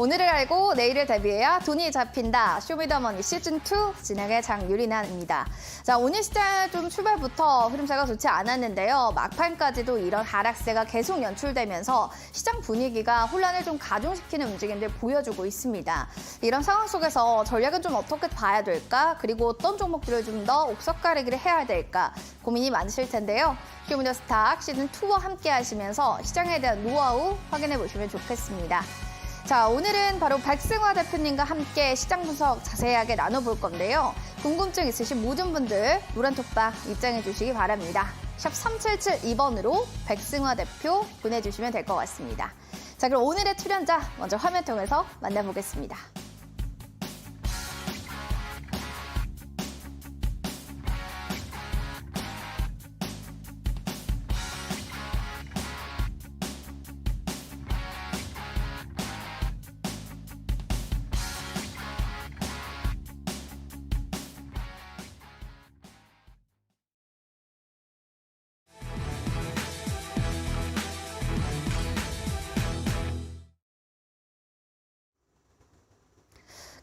오늘을 알고 내일을 대비해야 돈이 잡힌다. 쇼미더머니 시즌2 진행의 장유리나입니다. 자, 오늘 시장 좀 출발부터 흐름세가 좋지 않았는데요. 막판까지도 이런 하락세가 계속 연출되면서 시장 분위기가 혼란을 좀 가중시키는 움직임들 보여주고 있습니다. 이런 상황 속에서 전략은 좀 어떻게 봐야 될까? 그리고 어떤 종목들을 좀 더 옥석 가리기를 해야 될까? 고민이 많으실 텐데요. 쇼미더스탁 시즌2와 함께 하시면서 시장에 대한 노하우 확인해 보시면 좋겠습니다. 자, 오늘은 바로 백승화 대표님과 함께 시장 분석 자세하게 나눠볼 건데요. 궁금증 있으신 모든 분들 노란톡방 입장해 주시기 바랍니다. 샵 3772번으로 백승화 대표 보내주시면 될 것 같습니다. 자, 그럼 오늘의 출연자 먼저 화면 통해서 만나보겠습니다.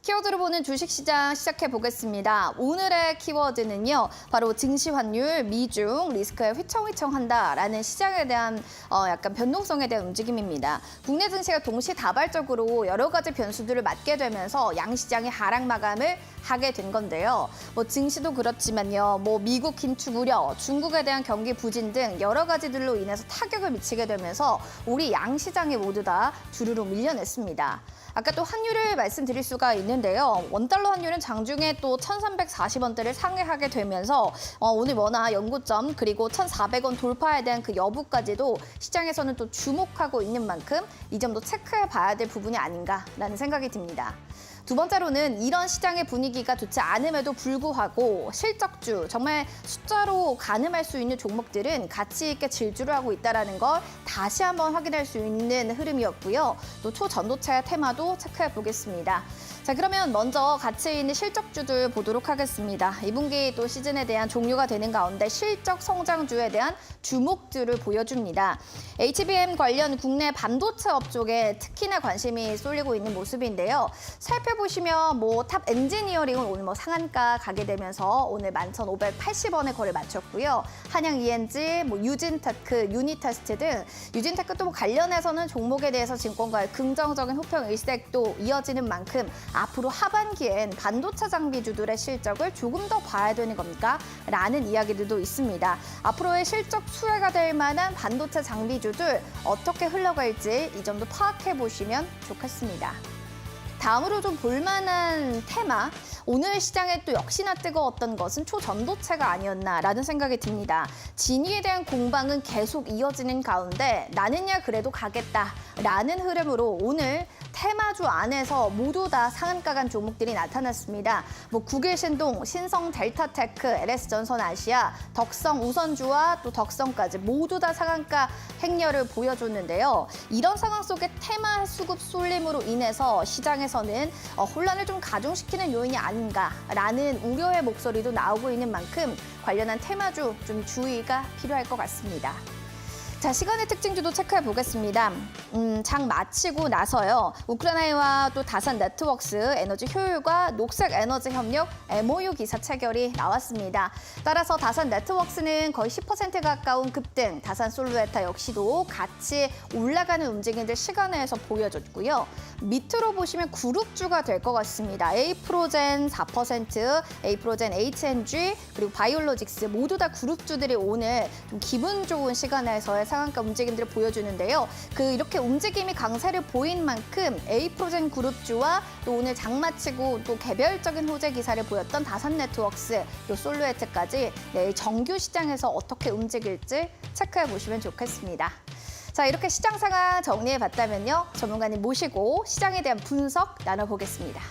키워드로 보는 주식시장 시작해 보겠습니다. 오늘의 키워드는요, 바로 증시 환율, 미중, 리스크에 휘청휘청한다라는 시장에 대한 약간 변동성에 대한 움직임입니다. 국내 증시가 동시다발적으로 여러 가지 변수들을 맞게 되면서 양시장이 하락 마감을 하게 된 건데요. 증시도 그렇지만요, 미국 긴축 우려, 중국에 대한 경기 부진 등 여러 가지들로 인해서 타격을 미치게 되면서 우리 양시장이 모두 다 주르륵 밀려냈습니다. 아까 또 환율을 말씀드릴 수가 있는데요. 원달러 환율은 장중에 또 1,340원대를 상회하게 되면서 오늘 원화 연고점 그리고 1,400원 돌파에 대한 그 여부까지도 시장에서는 또 주목하고 있는 만큼 이 점도 체크해 봐야 될 부분이 아닌가라는 생각이 듭니다. 두 번째로는 이런 시장의 분위기가 좋지 않음에도 불구하고 실적주, 정말 숫자로 가늠할 수 있는 종목들은 가치 있게 질주를 하고 있다는 걸 다시 한번 확인할 수 있는 흐름이었고요. 또 초전도체 테마도 체크해 보겠습니다. 자, 그러면 먼저 가치 있는 실적주들 보도록 하겠습니다. 2분기 또 시즌에 대한 종료가 되는 가운데 실적 성장주에 대한 주목들을 보여줍니다. HBM 관련 국내 반도체 업종에 특히나 관심이 쏠리고 있는 모습인데요. 살펴보시면 탑 엔지니어링은 오늘 상한가 가게 되면서 오늘 11,580원에 거래 마쳤고요. 한양 ENG, 유진테크, 유니테스트 등 유진테크 또 관련해서는 종목에 대해서 증권가의 긍정적인 호평 일색도 이어지는 만큼 앞으로 하반기엔 반도체 장비주들의 실적을 조금 더 봐야 되는 겁니까? 라는 이야기들도 있습니다. 앞으로의 실적 수혜가 될 만한 반도체 장비주들 어떻게 흘러갈지 이 점도 파악해 보시면 좋겠습니다. 다음으로 좀 볼만한 테마, 오늘 시장에 또 역시나 뜨거웠던 것은 초전도체가 아니었나라는 생각이 듭니다. 진위에 대한 공방은 계속 이어지는 가운데 나는야 그래도 가겠다라는 흐름으로 오늘 테마주 안에서 모두 다 상한가 간 종목들이 나타났습니다. 국일신동, 신성 델타테크, LS전선 아시아, 덕성 우선주와 또 덕성까지 모두 다 상한가 행렬을 보여줬는데요. 이런 상황 속에 테마 수급 쏠림으로 인해서 시장에서는 혼란을 좀 가중시키는 요인이 아닌가라는 우려의 목소리도 나오고 있는 만큼 관련한 테마주 좀 주의가 필요할 것 같습니다. 자, 시간의 특징주도 체크해 보겠습니다. 장 마치고 나서요. 우크라이나와 또 다산 네트워크스 에너지 효율과 녹색 에너지 협력 MOU 기사 체결이 나왔습니다. 따라서 다산 네트워크스는 거의 10% 가까운 급등, 다산 솔루에타 역시도 같이 올라가는 움직임들 시간에서 보여줬고요. 밑으로 보시면 그룹주가 될 것 같습니다. 에이프로젠 4%, 에이프로젠 HNG, 그리고 바이올로직스 모두 다 그룹주들이 오늘 좀 기분 좋은 시간에서의 상한가 움직임들을 보여주는데요. 이렇게 움직임이 강세를 보인 만큼 에이프로젠 그룹주와 또 오늘 장마치고 또 개별적인 호재 기사를 보였던 다산 네트워크스, 또 솔루에트까지 정규 시장에서 어떻게 움직일지 체크해 보시면 좋겠습니다. 자, 이렇게 시장 상황 정리해 봤다면요. 전문가님 모시고 시장에 대한 분석 나눠보겠습니다.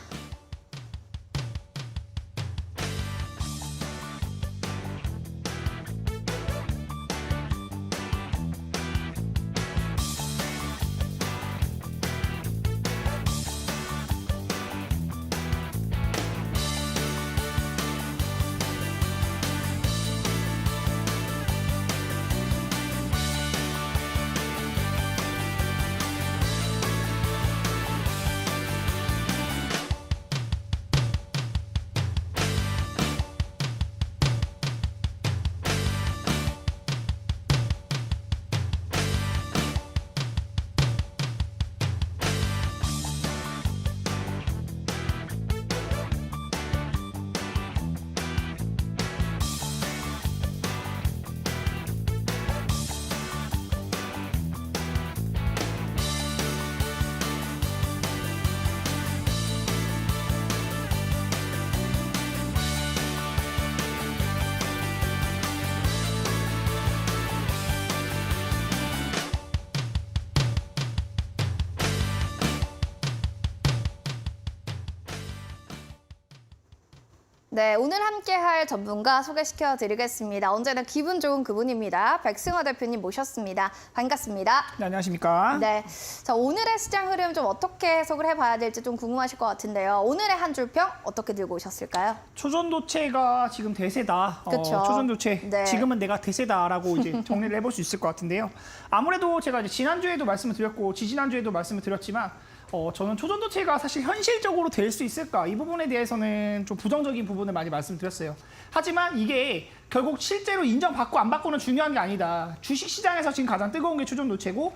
네, 오늘 함께할 전문가 소개시켜 드리겠습니다. 언제나 기분 좋은 그분입니다. 백승화 대표님 모셨습니다. 반갑습니다. 네, 안녕하십니까? 네, 자 오늘의 시장 흐름 좀 어떻게 해석을 해봐야 될지 좀 궁금하실 것 같은데요. 오늘의 한 줄 평 어떻게 들고 오셨을까요? 초전도체가 지금 대세다. 그쵸. 초전도체 네. 지금은 내가 대세다라고 이제 정리를 해볼 수 있을 것 같은데요. 아무래도 제가 이제 지난주에도 말씀을 드렸고 지지난주에도 말씀을 드렸지만 저는 초전도체가 사실 현실적으로 될 수 있을까? 이 부분에 대해서는 좀 부정적인 부분을 많이 말씀드렸어요. 하지만 이게 결국 실제로 인정받고 안 받고는 중요한 게 아니다. 주식시장에서 지금 가장 뜨거운 게 초전도체고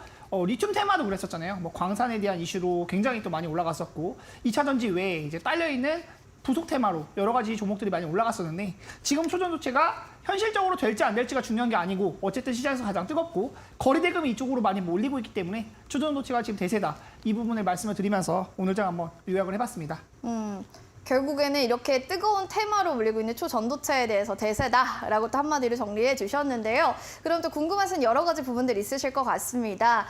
리튬 테마도 그랬었잖아요. 뭐 광산에 대한 이슈로 굉장히 또 많이 올라갔었고 2차 전지 외에 이제 딸려있는 부속 테마로 여러 가지 종목들이 많이 올라갔었는데 지금 초전도체가 현실적으로 될지 안 될지가 중요한 게 아니고 어쨌든 시장에서 가장 뜨겁고 거래대금이 이쪽으로 많이 몰리고 있기 때문에 초전도체가 지금 대세다. 이 부분을 말씀을 드리면서 오늘 장 한번 요약을 해봤습니다. 결국에는 이렇게 뜨거운 테마로 불리고 있는 초전도체에 대해서 대세다라고 또 한마디로 정리해 주셨는데요. 그럼 또 궁금하신 여러 가지 부분들이 있으실 것 같습니다.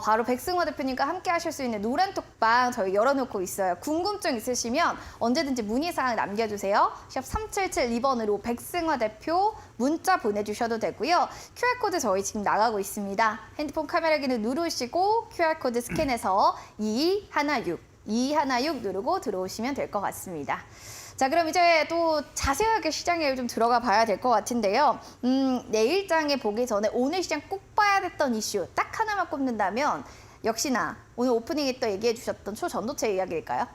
바로 백승화 대표님과 함께 하실 수 있는 노란 톡방 저희 열어놓고 있어요. 궁금증 있으시면 언제든지 문의사항 남겨주세요. 샵 3772번으로 백승화 대표 문자 보내주셔도 되고요. QR코드 저희 지금 나가고 있습니다. 핸드폰 카메라 기능 누르시고 QR코드 스캔해서 2216 누르고 들어오시면 될 것 같습니다. 자, 그럼 이제 또 자세하게 시장에 좀 들어가 봐야 될 것 같은데요. 내일장에 보기 전에 오늘 시장 꼭 봐야 됐던 이슈 딱 하나만 꼽는다면 역시나 오늘 오프닝에 또 얘기해 주셨던 초전도체 이야기일까요?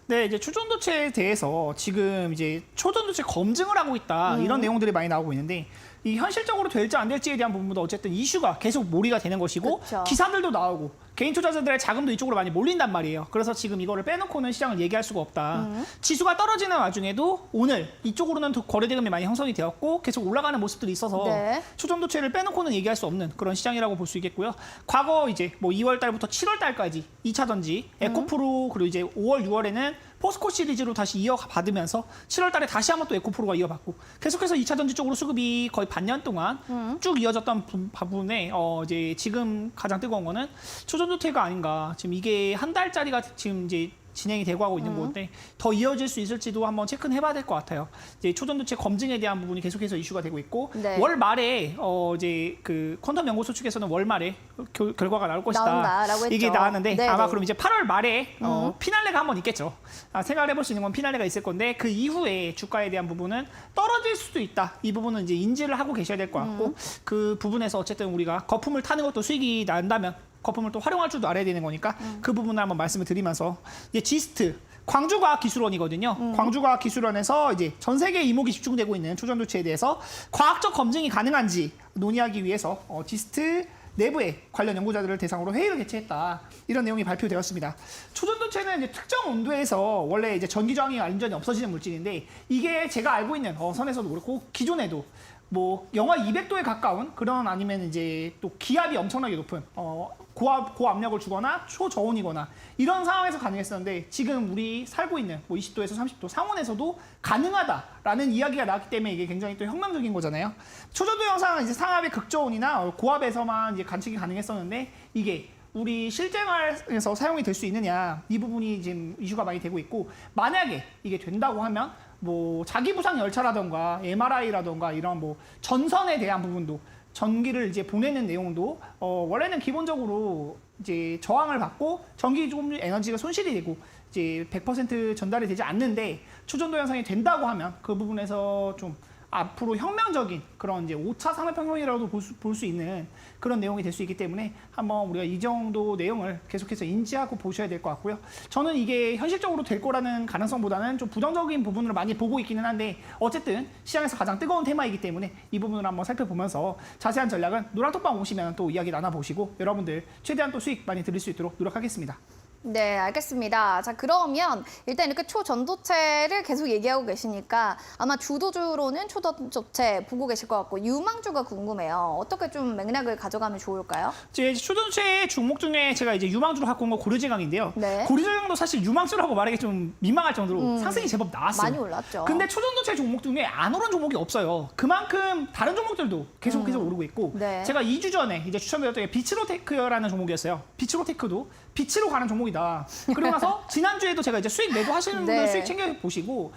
네, 이제 초전도체에 대해서 지금 이제 초전도체 검증을 하고 있다 이런 내용들이 많이 나오고 있는데 이 현실적으로 될지 안 될지에 대한 부분도 어쨌든 이슈가 계속 몰이가 되는 것이고 그쵸. 기사들도 나오고 개인 투자자들의 자금도 이쪽으로 많이 몰린단 말이에요. 그래서 지금 이거를 빼놓고는 시장을 얘기할 수가 없다. 지수가 떨어지는 와중에도 오늘 이쪽으로는 거래대금이 많이 형성이 되었고 계속 올라가는 모습들이 있어서 네. 초전도체를 빼놓고는 얘기할 수 없는 그런 시장이라고 볼 수 있겠고요. 과거 이제 뭐 2월 달부터 7월 달까지 2차 전지, 에코프로 그리고 이제 5월, 6월에는 포스코 시리즈로 다시 이어받으면서 7월 달에 다시 한번 또 에코프로가 이어받고 계속해서 2차 전지 쪽으로 수급이 거의 반년 동안 쭉 이어졌던 부분에 이제 지금 가장 뜨거운 거는 초전도체가 아닌가. 지금 이게 한 달짜리가 지금 이제 진행이 되고 하고 있는 건데 더 이어질 수 있을지도 한번 체크는 해봐야 될 것 같아요. 이제 초전도체 검증에 대한 부분이 계속해서 이슈가 되고 있고 네. 월 말에 이제 그 퀀텀 연구소 측에서는 월 말에 결과가 나올 것이다. 나온다라고 했죠. 이게 나왔는데 네네. 아마 그럼 이제 8월 말에 피날레가 한번 있겠죠. 생각을 해볼 수 있는 건 피날레가 있을 건데 그 이후에 주가에 대한 부분은 떨어질 수도 있다. 이 부분은 이제 인지를 하고 계셔야 될 것 같고 그 부분에서 어쨌든 우리가 거품을 타는 것도 수익이 난다면 거품을 또 활용할 줄도 알아야 되는 거니까 그 부분을 한번 말씀을 드리면서 이제 지스트 광주과학기술원이거든요. 광주과학기술원에서 이제 전 세계 이목이 집중되고 있는 초전도체에 대해서 과학적 검증이 가능한지 논의하기 위해서 지스트 내부의 관련 연구자들을 대상으로 회의를 개최했다. 이런 내용이 발표되었습니다. 초전도체는 이제 특정 온도에서 원래 이제 전기 저항이 완전히 없어지는 물질인데 이게 제가 알고 있는 선에서도 그렇고 기존에도 뭐 영하 200도에 가까운 그런 아니면 이제 또 기압이 엄청나게 높은 고압력을 주거나 초저온이거나 이런 상황에서 가능했었는데 지금 우리 살고 있는 뭐 20도에서 30도 상온에서도 가능하다라는 이야기가 나왔기 때문에 이게 굉장히 또 혁명적인 거잖아요. 초저도 영상은 이제 상압의 극저온이나 고압에서만 이제 관측이 가능했었는데 이게 우리 실생활에서 사용이 될 수 있느냐 이 부분이 지금 이슈가 많이 되고 있고 만약에 이게 된다고 하면 뭐 자기 부상 열차라던가 MRI라던가 이런 뭐 전선에 대한 부분도 전기를 이제 보내는 내용도 원래는 기본적으로 이제 저항을 받고 전기 조금 에너지가 손실이 되고 이제 100% 전달이 되지 않는데 초전도 현상이 된다고 하면 그 부분에서 좀 앞으로 혁명적인 그런 이제 5차 산업혁명이라도 볼 수 있는 그런 내용이 될 수 있기 때문에 한번 우리가 이 정도 내용을 계속해서 인지하고 보셔야 될 것 같고요. 저는 이게 현실적으로 될 거라는 가능성보다는 좀 부정적인 부분으로 많이 보고 있기는 한데 어쨌든 시장에서 가장 뜨거운 테마이기 때문에 이 부분을 한번 살펴보면서 자세한 전략은 노란톡방 오시면 또 이야기 나눠보시고 여러분들 최대한 또 수익 많이 드릴 수 있도록 노력하겠습니다. 네, 알겠습니다. 자, 그러면 일단 이렇게 초전도체를 계속 얘기하고 계시니까 아마 주도주로는 초전도체 보고 계실 것 같고 유망주가 궁금해요. 어떻게 좀 맥락을 가져가면 좋을까요? 이제 초전도체 종목 중에 제가 이제 유망주로 갖고 온 거 고르제강인데요. 네. 고르제강도 사실 유망주라고 말하기 좀 민망할 정도로 상승이 제법 나왔어요. 많이 올랐죠. 근데 초전도체 종목 중에 안 오른 종목이 없어요. 그만큼 다른 종목들도 계속해서 오르고 있고 네. 제가 2주 전에 이제 추천드렸던 게 비츠로테크라는 종목이었어요. 비츠로테크도 빛으로 가는 종목이 보이다. 그리고 나서 지난주에도 제가 이제 수익 매도 하시는 분들 네. 수익 챙겨 보시고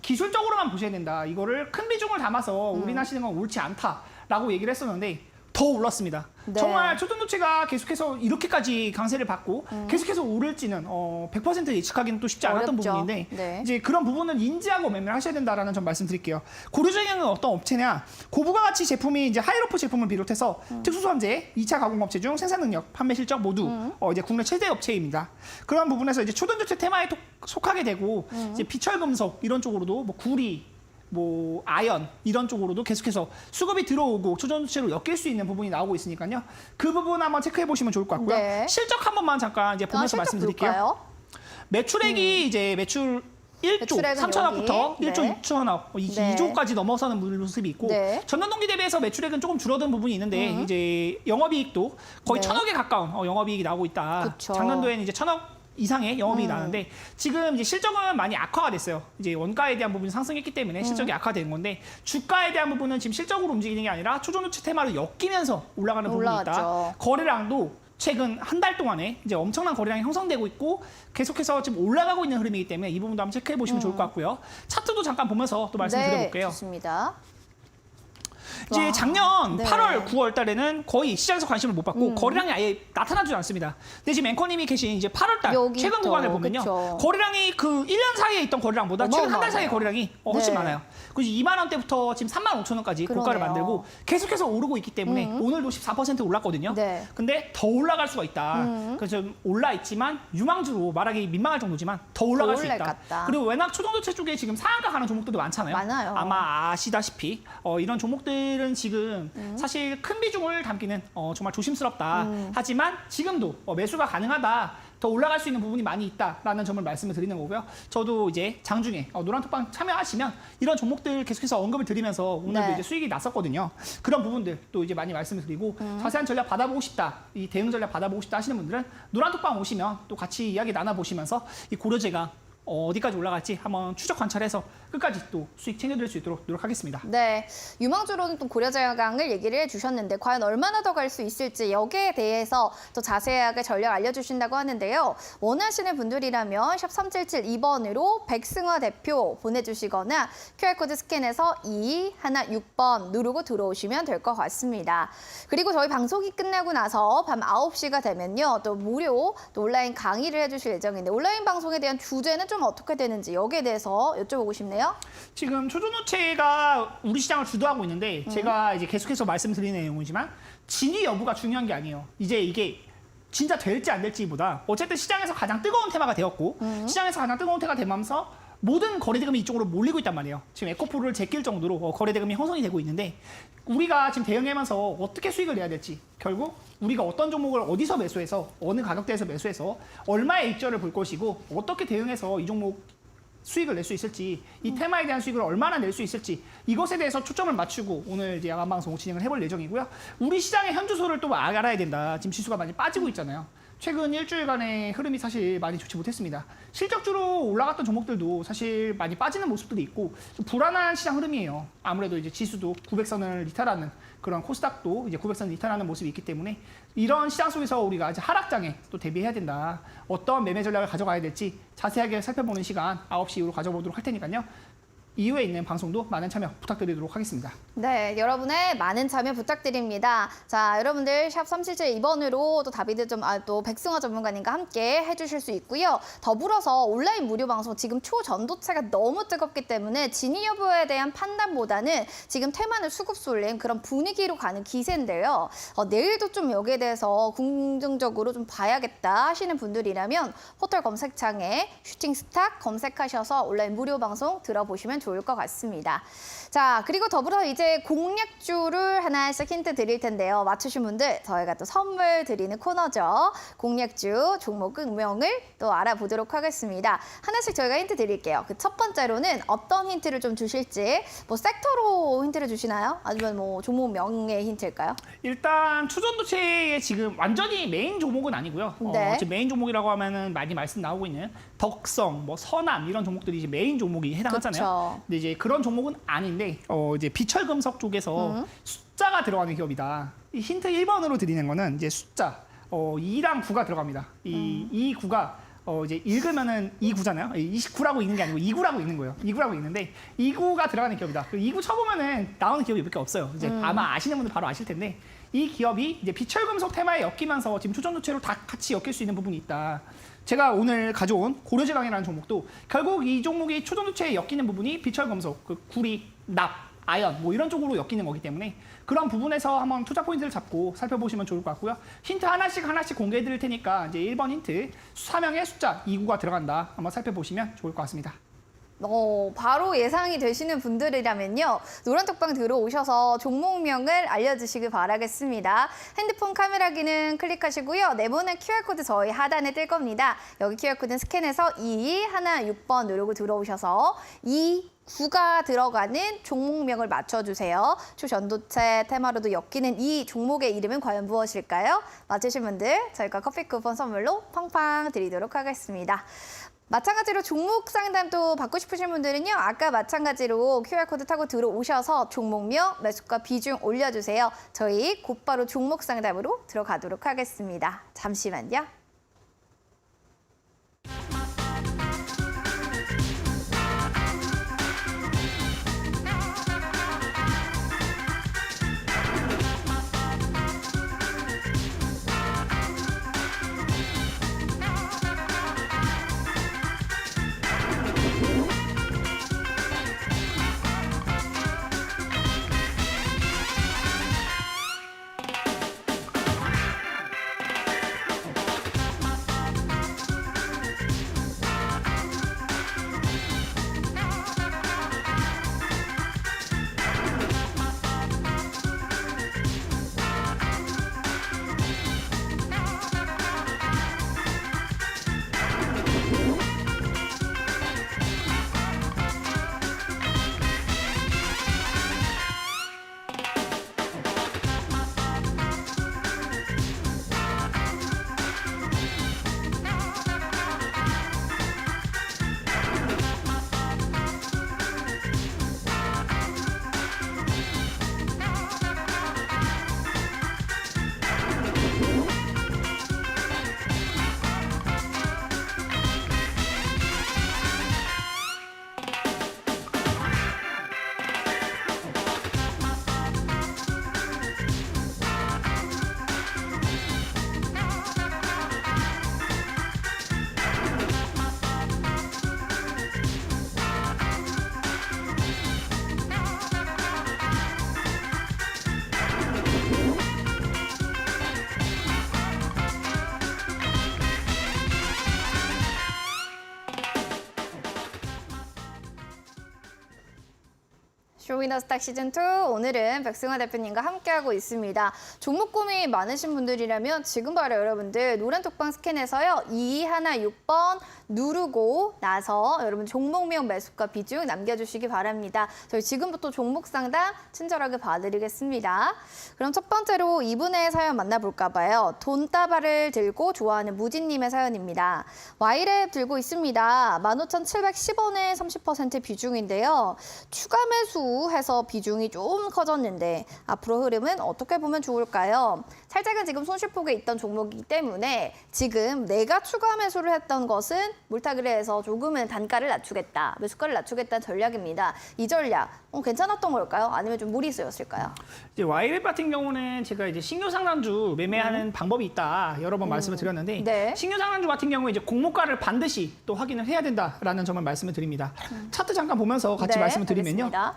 기술적으로만 보셔야 된다. 이거를 큰 비중을 담아서 올인하시는 건 옳지 않다라고 얘기를 했었는데 더 올랐습니다. 네. 정말 초전도체가 계속해서 이렇게까지 강세를 받고 계속해서 오를지는 100% 예측하기는 또 쉽지 않았던 어렵죠. 부분인데 네. 이제 그런 부분을 인지하고 매매를 하셔야 된다라는 점 말씀드릴게요. 고려정형은 어떤 업체냐? 고부가 가치 제품이 이제 하이로프 제품을 비롯해서 특수소함재, 2차 가공업체 중 생산 능력, 판매 실적 모두 이제 국내 최대 업체입니다. 그런 부분에서 이제 초전도체 테마에 속하게 되고 이제 비철금속 이런 쪽으로도 뭐 구리 뭐 아연 이런 쪽으로도 계속해서 수급이 들어오고 초전도체로 엮일 수 있는 부분이 나오고 있으니까요. 그 부분 한번 체크해 보시면 좋을 것 같고요. 네. 실적 한 번만 잠깐 이제 보면서 실적 말씀드릴게요. 볼까요? 매출액이 이제 매출 1조 매출액은 3천억부터 여기. 1조 네. 6천억, 네. 2조까지 넘어서는 모습이 있고 네. 전년 동기 대비해서 매출액은 조금 줄어든 부분이 있는데 이제 영업이익도 거의 네. 1,000억에 가까운 영업이익이 나오고 있다. 그쵸. 작년도에는 이제 1,000억 이상의 영업이익이 나는데 지금 이제 실적은 많이 악화가 됐어요. 이제 원가에 대한 부분이 상승했기 때문에 실적이 악화된 건데 주가에 대한 부분은 지금 실적으로 움직이는 게 아니라 초전도체 테마로 엮이면서 올라가는 부분이 있다. 올라갔죠. 거래량도 최근 한 달 동안에 이제 엄청난 거래량이 형성되고 있고 계속해서 지금 올라가고 있는 흐름이기 때문에 이 부분도 한번 체크해 보시면 좋을 것 같고요. 차트도 잠깐 보면서 또 말씀드려볼게요. 네, 좋습니다. 이제 와, 작년 네. 8월, 9월 달에는 거의 시장에서 관심을 못 받고 거래량이 아예 나타나지 않습니다. 근데 지금 앵커님이 계신 이제 8월 달 여기 최근 또, 구간을 보면요. 그쵸. 거래량이 그 1년 사이에 있던 거래량보다 최근 한 달 사이의 어마어마하네요. 거래량이 훨씬 네. 많아요. 그래서 2만 원대부터 지금 3만 5천 원까지 고가를 그러네요. 만들고 계속해서 오르고 있기 때문에 오늘도 14% 올랐거든요. 네. 근데 더 올라갈 수가 있다. 그래서 좀 올라 있지만 유망주로 말하기 민망할 정도지만 더 올라갈 수 있다. 올라갔다. 그리고 워낙 초전도체 쪽에 지금 상한가 가는 종목들도 많잖아요. 많아요. 아마 아시다시피 이런 종목들은 지금 사실 큰 비중을 담기는 정말 조심스럽다. 하지만 지금도 매수가 가능하다. 더 올라갈 수 있는 부분이 많이 있다라는 점을 말씀을 드리는 거고요. 저도 이제 장중에 노란톡방 참여하시면 이런 종목들 계속해서 언급을 드리면서 오늘도 네. 이제 수익이 났었거든요. 그런 부분들 또 이제 많이 말씀을 드리고 자세한 전략 받아보고 싶다, 이 대응 전략 받아보고 싶다 하시는 분들은 노란톡방 오시면 또 같이 이야기 나눠보시면서 이 고려제가 어디까지 올라갈지 한번 추적 관찰해서 끝까지 또 수익 챙겨드릴 수 있도록 노력하겠습니다. 네, 유망주로는 또 고려제강을 얘기를 해주셨는데 과연 얼마나 더 갈 수 있을지 여기에 대해서 또 자세하게 전략 알려주신다고 하는데요. 원하시는 분들이라면 샵 3772번으로 백승화 대표 보내주시거나 QR코드 스캔해서 216번 누르고 들어오시면 될 것 같습니다. 그리고 저희 방송이 끝나고 나서 밤 9시가 되면요. 또 무료 또 온라인 강의를 해주실 예정인데 온라인 방송에 대한 주제는 좀 어떻게 되는지 여기에 대해서 여쭤보고 싶네요. 지금 초전도체가 우리 시장을 주도하고 있는데 제가 이제 계속해서 말씀드리는 내용이지만 진위 여부가 중요한 게 아니에요. 이제 이게 진짜 될지 안 될지보다 어쨌든 시장에서 가장 뜨거운 테마가 되었고 시장에서 가장 뜨거운 테마가 되면서 모든 거래대금이 이쪽으로 몰리고 있단 말이에요. 지금 에코프로를 제낄 정도로 거래대금이 형성이 되고 있는데 우리가 지금 대응하면서 어떻게 수익을 내야 될지 결국 우리가 어떤 종목을 어디서 매수해서 어느 가격대에서 매수해서 얼마의 익절을 볼 것이고 어떻게 대응해서 이 종목 수익을 낼 수 있을지 이 테마에 대한 수익을 얼마나 낼 수 있을지 이것에 대해서 초점을 맞추고 오늘 이제 야간 방송 진행을 해볼 예정이고요. 우리 시장의 현주소를 또 알아야 된다. 지금 지수가 많이 빠지고 있잖아요. 최근 일주일간의 흐름이 사실 많이 좋지 못했습니다. 실적주로 올라갔던 종목들도 사실 많이 빠지는 모습들이 있고 좀 불안한 시장 흐름이에요. 아무래도 이제 지수도 900선을 이탈하는 그런 코스닥도 이제 900선을 이탈하는 모습이 있기 때문에 이런 시장 속에서 우리가 이제 하락장에 또 대비해야 된다. 어떤 매매 전략을 가져가야 될지 자세하게 살펴보는 시간 9시 이후로 가져보도록 할 테니까요. 이후에 있는 방송도 많은 참여 부탁드리도록 하겠습니다. 네, 여러분의 많은 참여 부탁드립니다. 자, 여러분들 샵 3772번으로 또 다비드 또 백승화 전문가님과 함께 해주실 수 있고요. 더불어서 온라인 무료 방송 지금 초전도체가 너무 뜨겁기 때문에 진위 여부에 대한 판단보다는 지금 테마는 수급 쏠림 그런 분위기로 가는 기세인데요. 내일도 좀 여기에 대해서 긍정적으로 좀 봐야겠다 하시는 분들이라면 포털 검색창에 슈팅스탁 검색하셔서 온라인 무료 방송 들어보시면 좋을 것 같습니다. 자, 그리고 더불어 이제 공략주를 하나씩 힌트 드릴 텐데요. 맞추신 분들 저희가 또 선물 드리는 코너죠. 공략주 종목명을 또 알아보도록 하겠습니다. 하나씩 저희가 힌트 드릴게요. 그 첫 번째로는 어떤 힌트를 좀 주실지 뭐 섹터로 힌트를 주시나요? 아니면 뭐 종목명의 힌트일까요? 일단 초전도체의 지금 완전히 메인 종목은 아니고요. 네. 지금 메인 종목이라고 하면은 많이 말씀 나오고 있는 덕성, 뭐 선암 이런 종목들이 이제 메인 종목이 해당하잖아요. 그쵸. 근데 이제 그런 종목은 아닌데 이제 비철금속 쪽에서 숫자가 들어가는 기업이다. 이 힌트 1번으로 드리는 거는 이제 숫자. 2랑 9가 들어갑니다. 이 9가 이제 읽으면은 2구잖아요. 29라고 있는 게 아니고 2구라고 있는 거예요. 2구라고 있는데 2구가 들어가는 기업이다. 그 2구 쳐보면은 나오는 기업이 몇 개 없어요. 이제 아마 아시는 분들 바로 아실 텐데 이 기업이 이제 비철금속 테마에 엮이면서 지금 초전도체로 다 같이 엮일 수 있는 부분이 있다. 제가 오늘 가져온 고려지강이라는 종목도 결국 이 종목이 초전도체에 엮이는 부분이 비철금속, 그 구리, 납, 아연 뭐 이런 쪽으로 엮이는 거기 때문에 그런 부분에서 한번 투자 포인트를 잡고 살펴보시면 좋을 것 같고요. 힌트 하나씩 공개해 드릴 테니까 이제 1번 힌트 사명의 숫자 2구가 들어간다. 한번 살펴보시면 좋을 것 같습니다. 바로 예상이 되시는 분들이라면요. 노란톡방 들어오셔서 종목명을 알려주시길 바라겠습니다. 핸드폰 카메라 기능 클릭하시고요. 내보낸 QR코드 저희 하단에 뜰 겁니다. 여기 QR코드 스캔해서 2216번 누르고 들어오셔서 9가 들어가는 종목명을 맞춰주세요. 초전도체 테마로도 엮이는 이 종목의 이름은 과연 무엇일까요? 맞추신 분들 저희가 커피 쿠폰 선물로 팡팡 드리도록 하겠습니다. 마찬가지로 종목 상담도 받고 싶으신 분들은요. 아까 마찬가지로 QR코드 타고 들어오셔서 종목명, 매수가 비중 올려주세요. 저희 곧바로 종목 상담으로 들어가도록 하겠습니다. 잠시만요. 쇼위너스탁 시즌2 오늘은 백승화 대표님과 함께하고 있습니다. 종목 고민 많으신 분들이라면 지금 바로 여러분들 노란톡방 스캔해서요. 2216번 누르고 나서 여러분 종목명 매수가 비중 남겨주시기 바랍니다. 저희 지금부터 종목 상담 친절하게 봐드리겠습니다. 그럼 첫 번째로 이분의 사연 만나볼까 봐요. 돈다발을 들고 좋아하는 무진님의 사연입니다. Y랩 들고 있습니다. 15,710원에 30% 비중인데요. 추가 매수해서 비중이 좀 커졌는데 앞으로 흐름은 어떻게 보면 좋을까요? 살짝은 지금 손실폭에 있던 종목이기 때문에 지금 내가 추가 매수를 했던 것은 물타기를 해서 조금은 단가를 낮추겠다, 매수가를 낮추겠다는 전략입니다. 이 전략 괜찮았던 걸까요? 아니면 좀 무리 쓰였을까요? 이제 Y랩 같은 경우는 제가 이제 신규 상단주 매매하는 방법이 있다 여러 번 말씀을 드렸는데 네. 신규 상단주 같은 경우에 이제 공모가를 반드시 또 확인을 해야 된다라는 점을 말씀을 드립니다. 차트 잠깐 보면서 같이 네, 말씀을 드리면요. 알겠습니다.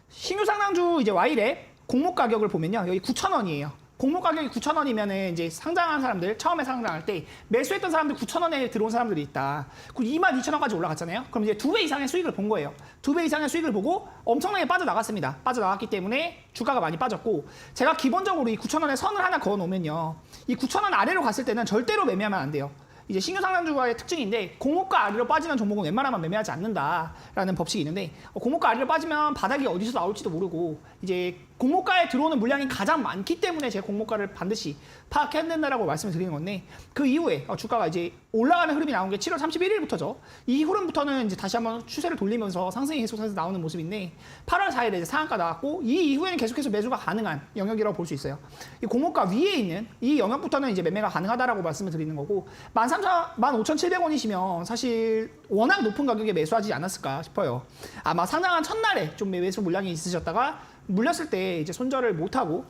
신규 상장주 이제 Y랩 공모 가격을 보면요. 여기 9,000원이에요. 공모 가격이 9,000원이면은 이제 상장한 사람들, 처음에 상장할 때 매수했던 사람들 9,000원에 들어온 사람들이 있다. 그 22,000원까지 올라갔잖아요. 그럼 이제 2배 이상의 수익을 본 거예요. 2배 이상의 수익을 보고 엄청나게 빠져나갔습니다. 빠져나갔기 때문에 주가가 많이 빠졌고 제가 기본적으로 이 9,000원에 선을 하나 그어 놓으면요. 이 9,000원 아래로 갔을 때는 절대로 매매하면 안 돼요. 이제 신규 상장주가의 특징인데 공모가 아래로 빠지는 종목은 웬만하면 매매하지 않는다라는 법칙이 있는데 공모가 아래로 빠지면 바닥이 어디서 나올지도 모르고 이제 공모가에 들어오는 물량이 가장 많기 때문에 제가 공모가를 반드시 파악해야 된다라고 말씀을 드리는 건데 그 이후에 주가가 이제 올라가는 흐름이 나온 게 7월 31일부터죠. 이 흐름부터는 이제 다시 한번 추세를 돌리면서 상승이 계속해서 나오는 모습인데 8월 4일에 이제 상한가 나왔고 이 이후에는 계속해서 매수가 가능한 영역이라고 볼 수 있어요. 이 공모가 위에 있는 이 영역부터는 이제 매매가 가능하다라고 말씀을 드리는 거고 15,700원이시면 사실 워낙 높은 가격에 매수하지 않았을까 싶어요. 아마 상장한 첫날에 좀 매수 물량이 있으셨다가 물렸을 때 이제 손절을 못하고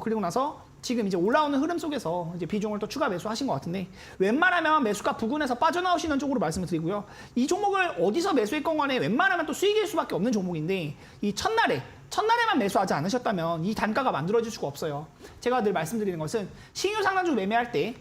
그리고 나서 지금 이제 올라오는 흐름 속에서 이제 비중을 또 추가 매수하신 것 같은데 웬만하면 매수가 부근에서 빠져나오시는 쪽으로 말씀을 드리고요. 이 종목을 어디서 매수했건 간에 웬만하면 또 수익일 수밖에 없는 종목인데 이 첫날에만 매수하지 않으셨다면 이 단가가 만들어질 수가 없어요. 제가 늘 말씀드리는 것은 신규 상단주 매매할 때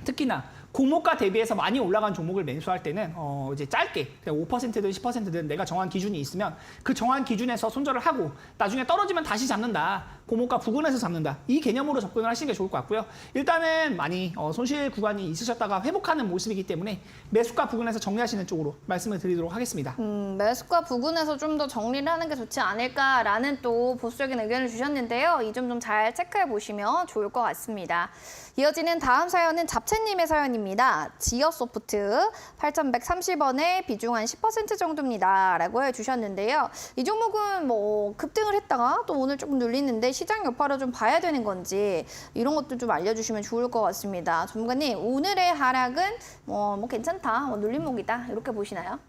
특히나 공모가 대비해서 많이 올라간 종목을 매수할 때는 이제 짧게 그냥 5%든 10%든 내가 정한 기준이 있으면 그 정한 기준에서 손절을 하고 나중에 떨어지면 다시 잡는다. 공모가 부근에서 잡는다. 이 개념으로 접근을 하시는 게 좋을 것 같고요. 일단은 많이 손실 구간이 있으셨다가 회복하는 모습이기 때문에 매수가 부근에서 정리하시는 쪽으로 말씀을 드리도록 하겠습니다. 매수가 부근에서 좀 더 정리를 하는 게 좋지 않을까라는 또 보수적인 의견을 주셨는데요. 이 점 좀 잘 체크해 보시면 좋을 것 같습니다. 이어지는 다음 사연은 잡채님의 사연입니다. 지어소프트 8,130원에 비중 한 10% 정도입니다. 라고 해주셨는데요. 이 종목은 뭐 급등을 했다가 또 오늘 조금 눌리는데 시장 여파를 좀 봐야 되는 건지 이런 것도 좀 알려주시면 좋을 것 같습니다. 전문가님, 오늘의 하락은 뭐 괜찮다, 눌림목이다 이렇게 보시나요?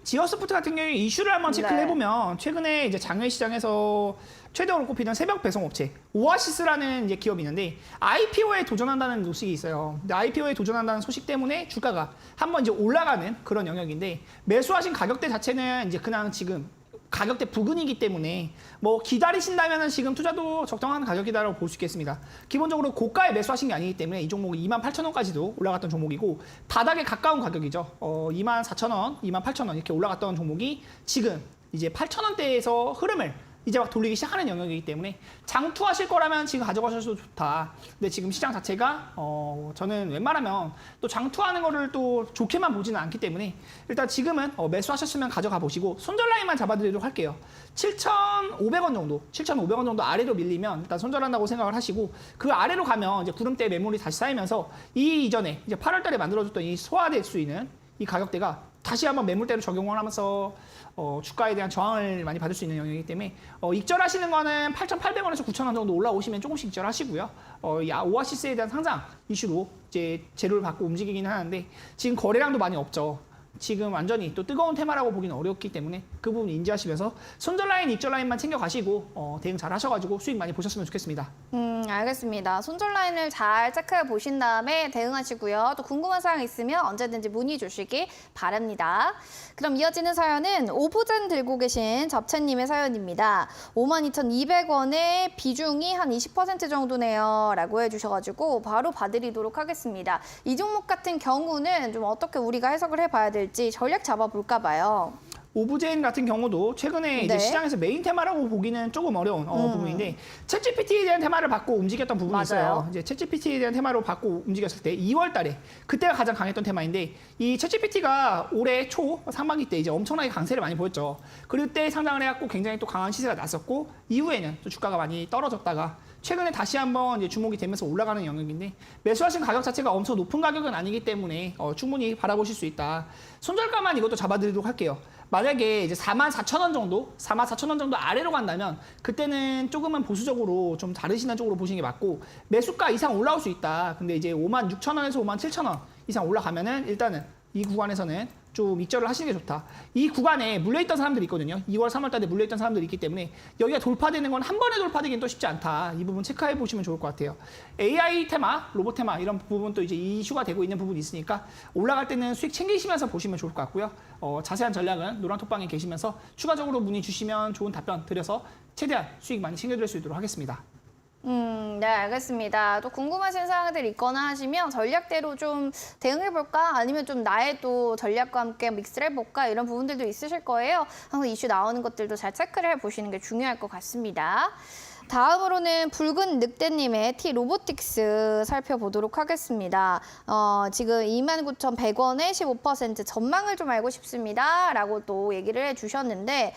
지어소프트 같은 경우에 이슈를 한번 체크를 네. 해보면 최근에 이제 장외 시장에서 최대로 꼽히는 새벽 배송 업체 오아시스라는 이제 기업이 있는데 IPO에 도전한다는 소식이 있어요. 근데 IPO에 도전한다는 소식 때문에 주가가 한번 이제 올라가는 그런 영역인데 매수하신 가격대 자체는 이제 그냥 지금 가격대 부근이기 때문에 뭐 기다리신다면 지금 투자도 적당한 가격이다라고 볼 수 있겠습니다. 기본적으로 고가에 매수하신 게 아니기 때문에 이 종목은 28,000원까지도 올라갔던 종목이고 바닥에 가까운 가격이죠. 24,000원, 28,000원 이렇게 올라갔던 종목이 지금 이제 8,000원대에서 흐름을 이제 막 돌리기 시작하는 영역이기 때문에 장투하실 거라면 지금 가져가셔도 좋다. 근데 지금 시장 자체가 저는 웬만하면 또 장투하는 거를 또 좋게만 보지는 않기 때문에 일단 지금은 매수하셨으면 가져가 보시고 손절 라인만 잡아드리도록 할게요. 7,500원 정도, 7,500원 정도 아래로 밀리면 일단 손절한다고 생각을 하시고 그 아래로 가면 이제 구름대 매물이 다시 쌓이면서 이 이전에 이제 8월달에 만들어줬던 이 소화될 수 있는 이 가격대가 다시 한번 매물대로 적용을 하면서 주가에 대한 저항을 많이 받을 수 있는 영역이기 때문에 익절하시는 거는 8,800원에서 9,000원 정도 올라오시면 조금씩 익절하시고요. 오아시스에 대한 상장 이슈로 이제 재료를 받고 움직이긴 하는데 지금 거래량도 많이 없죠. 지금 완전히 또 뜨거운 테마라고 보기는 어렵기 때문에 그 부분 인지하시면서 손절 라인, 익절 라인만 챙겨가시고 대응 잘 하셔가지고 수익 많이 보셨으면 좋겠습니다. 알겠습니다. 손절 라인을 잘 체크해 보신 다음에 대응하시고요. 또 궁금한 사항 있으면 언제든지 문의 주시기 바랍니다. 그럼 이어지는 사연은 오브젠 들고 계신 잡채님의 사연입니다. 52,200원에 비중이 한 20% 정도네요. 라고 해주셔가지고 바로 봐드리도록 하겠습니다. 이 종목 같은 경우는 좀 어떻게 우리가 해석을 해봐야 될지 전략 잡아볼까 봐요. 오브젠 같은 경우도 최근에 이제 네. 시장에서 메인 테마라고 보기는 조금 어려운 부분인데 챗GPT에 대한 테마를 받고 움직였던 부분이 맞아요. 있어요. 이제 챗GPT에 대한 테마로 받고 움직였을 때 2월 달에 그때가 가장 강했던 테마인데 이 챗GPT가 올해 초 상반기 때 이제 엄청나게 강세를 많이 보였죠. 그때 상장을 해갖고 굉장히 또 강한 시세가 났었고 이후에는 또 주가가 많이 떨어졌다가 최근에 다시 한번 이제 주목이 되면서 올라가는 영역인데 매수하신 가격 자체가 엄청 높은 가격은 아니기 때문에 충분히 바라보실 수 있다. 손절가만 이것도 잡아드리도록 할게요. 만약에 이제 44,000원 정도, 44,000원 정도 아래로 간다면 그때는 조금은 보수적으로 좀 다르시는 쪽으로 보시는 게 맞고 매수가 이상 올라올 수 있다. 근데 이제 56,000원에서 57,000원 이상 올라가면은 일단은 이 구간에서는 좀 익절을 하시는 게 좋다. 이 구간에 물려있던 사람들이 있거든요. 2월, 3월 달에 물려있던 사람들이 있기 때문에 여기가 돌파되는 건 한 번에 돌파되긴 또 쉽지 않다. 이 부분 체크해 보시면 좋을 것 같아요. AI 테마, 로봇 테마 이런 부분도 이제 이슈가 되고 있는 부분이 있으니까 올라갈 때는 수익 챙기시면서 보시면 좋을 것 같고요. 자세한 전략은 노란톡방에 계시면서 추가적으로 문의 주시면 좋은 답변 드려서 최대한 수익 많이 챙겨드릴 수 있도록 하겠습니다. 네, 알겠습니다. 또 궁금하신 사항들 있거나 하시면 전략대로 좀 대응해볼까? 아니면 좀 나의 또 전략과 함께 믹스를 해볼까? 이런 부분들도 있으실 거예요. 항상 이슈 나오는 것들도 잘 체크를 해보시는 게 중요할 것 같습니다. 다음으로는 붉은 늑대님의 T 로보틱스 살펴보도록 하겠습니다. 지금 29,100원에 15% 전망을 좀 알고 싶습니다. 라고 또 얘기를 해주셨는데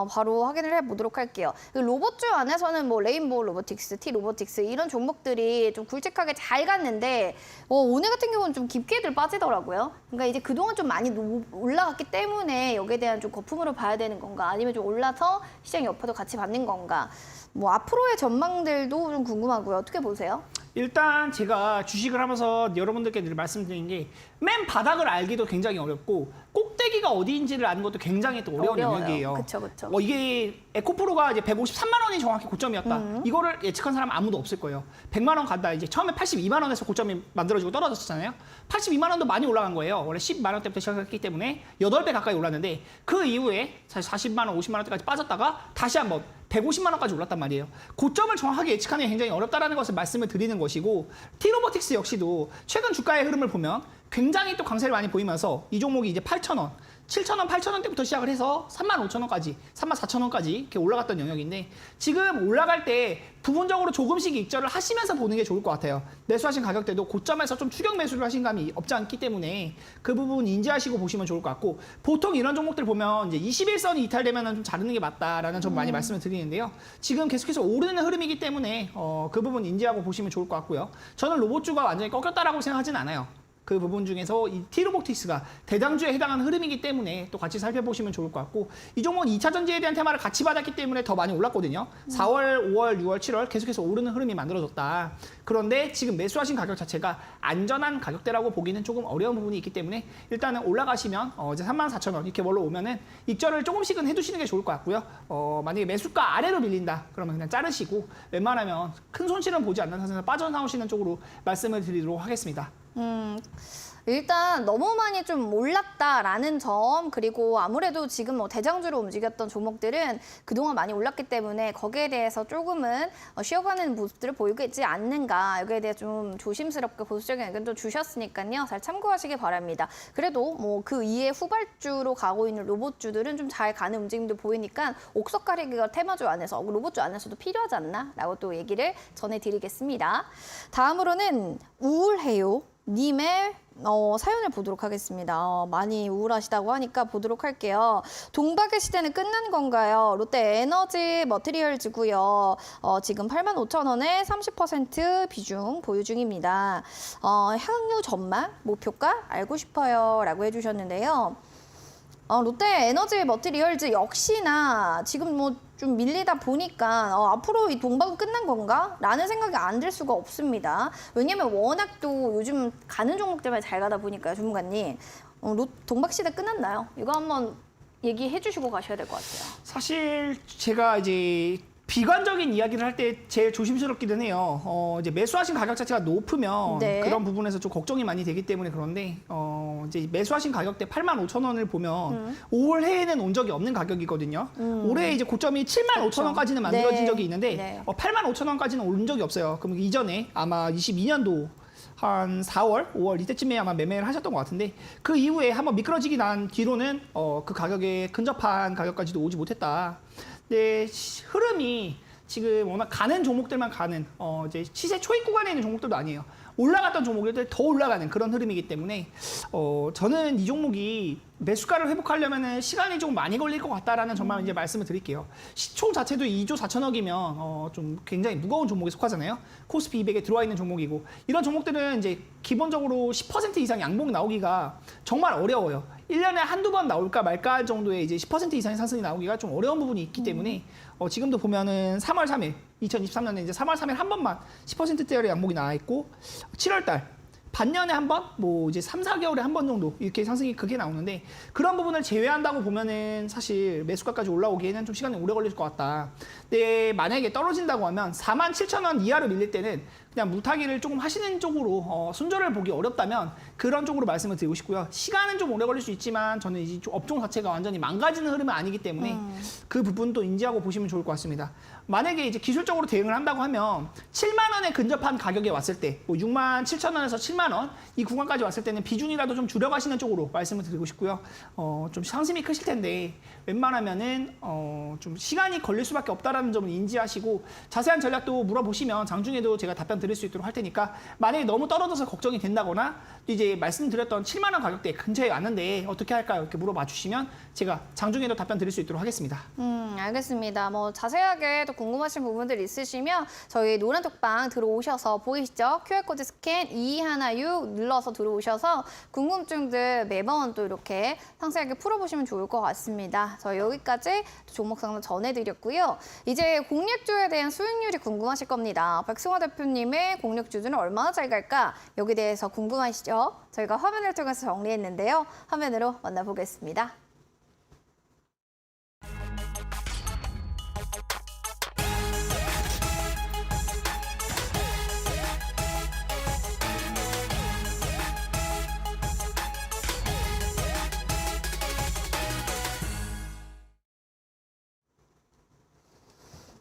바로 확인을 해보도록 할게요. 그 로봇주 안에서는 뭐 레인보우 로보틱스, T 로보틱스 이런 종목들이 좀 굵직하게 잘 갔는데 오늘 같은 경우는 좀 깊게들 빠지더라고요. 그러니까 이제 그동안 좀 많이 올라갔기 때문에 여기에 대한 좀 거품으로 봐야 되는 건가 아니면 좀 올라서 시장 여파도 같이 받는 건가 뭐 앞으로의 전망들도 좀 궁금하고요. 어떻게 보세요? 일단 제가 주식을 하면서 여러분들께 늘 말씀드린 게 맨 바닥을 알기도 굉장히 어렵고 꼭대기가 어디인지를 아는 것도 굉장히 또 어려운 어려워요. 영역이에요. 그쵸. 이게 에코프로가 이제 153만 원이 정확히 고점이었다. 이거를 예측한 사람 아무도 없을 거예요. 100만 원 간다. 이제 처음에 82만 원에서 고점이 만들어지고 떨어졌잖아요. 82만 원도 많이 올라간 거예요. 원래 10만 원대부터 시작했기 때문에 8배 가까이 올랐는데 그 이후에 사실 40만 원, 50만 원대까지 빠졌다가 다시 한번 150만 원까지 올랐단 말이에요. 고점을 정확하게 예측하는 게 굉장히 어렵다는 것을 말씀을 드리는 것이고 T-로보틱스 역시도 최근 주가의 흐름을 보면 굉장히 또 강세를 많이 보이면서 이 종목이 이제 8,000원, 7,000원, 8,000원대부터 시작을 해서 35,000원까지, 34,000원까지 이렇게 올라갔던 영역인데 지금 올라갈 때 부분적으로 조금씩 익절을 하시면서 보는 게 좋을 것 같아요. 매수하신 가격대도 고점에서 좀 추격 매수를 하신 감이 없지 않기 때문에 그 부분 인지하시고 보시면 좋을 것 같고 보통 이런 종목들 보면 이제 21선이 이탈되면 좀 자르는 게 맞다라는 점 많이 말씀을 드리는데요. 지금 계속해서 오르는 흐름이기 때문에 그 부분 인지하고 보시면 좋을 것 같고요. 저는 로봇주가 완전히 꺾였다라고 생각하진 않아요. 그 부분 중에서 이 T-로보틱스가 대장주에 해당하는 흐름이기 때문에 또 같이 살펴보시면 좋을 것 같고 이 종목은 2차 전지에 대한 테마를 같이 받았기 때문에 더 많이 올랐거든요. 4월, 5월, 6월, 7월 계속해서 오르는 흐름이 만들어졌다. 그런데 지금 매수하신 가격 자체가 안전한 가격대라고 보기는 조금 어려운 부분이 있기 때문에 일단은 올라가시면 이제 34,000원 이렇게 올라오면은 익절을 조금씩은 해두시는 게 좋을 것 같고요. 만약에 매수가 아래로 밀린다 그러면 그냥 자르시고 웬만하면 큰 손실은 보지 않는 상태에서 빠져나오시는 쪽으로 말씀을 드리도록 하겠습니다. 일단 너무 많이 좀 올랐다라는 점 그리고 아무래도 지금 뭐 대장주로 움직였던 종목들은 그동안 많이 올랐기 때문에 거기에 대해서 조금은 쉬어가는 모습들을 보이고 있지 않는가 여기에 대해 좀 조심스럽게 보수적인 의견도 주셨으니까요. 잘 참고하시기 바랍니다. 그래도 뭐 그 이에 후발주로 가고 있는 로봇주들은 좀 잘 가는 움직임도 보이니까 옥석 가리기가 테마주 안에서 로봇주 안에서도 필요하지 않나 라고 또 얘기를 전해드리겠습니다. 다음으로는 우울해요. 님의 사연을 보도록 하겠습니다. 많이 우울하시다고 하니까 보도록 할게요. 동박의 시대는 끝난 건가요? 롯데 에너지 머티리얼즈고요. 지금 85,000원에 30% 비중 보유 중입니다. 향후 전망, 목표가 알고 싶어요. 라고 해주셨는데요. 롯데 에너지 머티리얼즈 역시나 지금 뭐 좀 밀리다 보니까 앞으로 이 동박은 끝난 건가? 라는 생각이 안 들 수가 없습니다. 왜냐면 워낙 또 요즘 가는 종목들만 잘 가다 보니까요, 전문가님. 동박 시대 끝났나요? 이거 한번 얘기해 주시고 가셔야 될 것 같아요. 사실 제가 이제 비관적인 이야기를 할 때 제일 조심스럽기는 해요. 이제 매수하신 가격 자체가 높으면 네. 그런 부분에서 좀 걱정이 많이 되기 때문에 그런데 이제 매수하신 가격대 85,000원을 보면 올해에는 온 적이 없는 가격이거든요. 올해 이제 고점이 75,000원까지는 만들어진 네. 적이 있는데 네. 85,000원까지는 온 적이 없어요. 그럼 이전에 아마 22년도 한 4월, 5월 이때쯤에 아마 매매를 하셨던 것 같은데 그 이후에 한번 미끄러지기 난 뒤로는 그 가격에 근접한 가격까지도 오지 못했다. 근데 흐름이 지금 워낙 가는 종목들만 가는 이제 시세 초입 구간에 있는 종목들도 아니에요. 올라갔던 종목들 더 올라가는 그런 흐름이기 때문에 저는 이 종목이 매수가를 회복하려면 시간이 좀 많이 걸릴 것 같다라는 점만 이제 말씀을 드릴게요. 시총 자체도 2조 4천억이면 좀 굉장히 무거운 종목에 속하잖아요. 코스피 200에 들어와 있는 종목이고 이런 종목들은 이제 기본적으로 10% 이상 양봉 나오기가 정말 어려워요. 1년에 한두 번 나올까 말까 정도의 이제 10% 이상의 상승이 나오기가 좀 어려운 부분이 있기 때문에 지금도 보면은 3월 3일 2023년에 이제 3월 3일 한 번만 10%대의 양봉이 나와 있고 7월 달 반년에 한 번, 뭐 이제 3, 4개월에 한 번 정도 이렇게 상승이 크게 나오는데 그런 부분을 제외한다고 보면은 사실 매수가까지 올라오기에는 좀 시간이 오래 걸릴 것 같다. 근데 만약에 떨어진다고 하면 47,000원 이하로 밀릴 때는 그냥 물타기를 조금 하시는 쪽으로 순저를 보기 어렵다면 그런 쪽으로 말씀을 드리고 싶고요. 시간은 좀 오래 걸릴 수 있지만 저는 이 업종 자체가 완전히 망가지는 흐름은 아니기 때문에 그 부분도 인지하고 보시면 좋을 것 같습니다. 만약에 이제 기술적으로 대응을 한다고 하면 7만 원에 근접한 가격에 왔을 때, 뭐 6만 7천 원에서 7만 원 이 구간까지 왔을 때는 비중이라도 좀 줄여가시는 쪽으로 말씀을 드리고 싶고요. 좀 상심이 크실 텐데 웬만하면은 좀 시간이 걸릴 수밖에 없다라는 점을 인지하시고 자세한 전략도 물어보시면 장중에도 제가 답변 드릴 수 있도록 할 테니까 만약에 너무 떨어져서 걱정이 된다거나 또 이제 말씀드렸던 7만 원 가격대 근처에 왔는데 어떻게 할까요? 이렇게 물어봐 주시면 제가 장중에도 답변 드릴 수 있도록 하겠습니다. 알겠습니다. 뭐 자세하게 또 궁금하신 부분들 있으시면 저희 노란톡방 들어오셔서 보이시죠? QR코드 스캔 2216 눌러서 들어오셔서 궁금증들 매번 또 이렇게 상세하게 풀어보시면 좋을 것 같습니다. 저희 여기까지 종목 상담 전해드렸고요. 이제 공략주에 대한 수익률이 궁금하실 겁니다. 백승화 대표님의 공략주들은 얼마나 잘 갈까? 여기에 대해서 궁금하시죠? 저희가 화면을 통해서 정리했는데요. 화면으로 만나보겠습니다.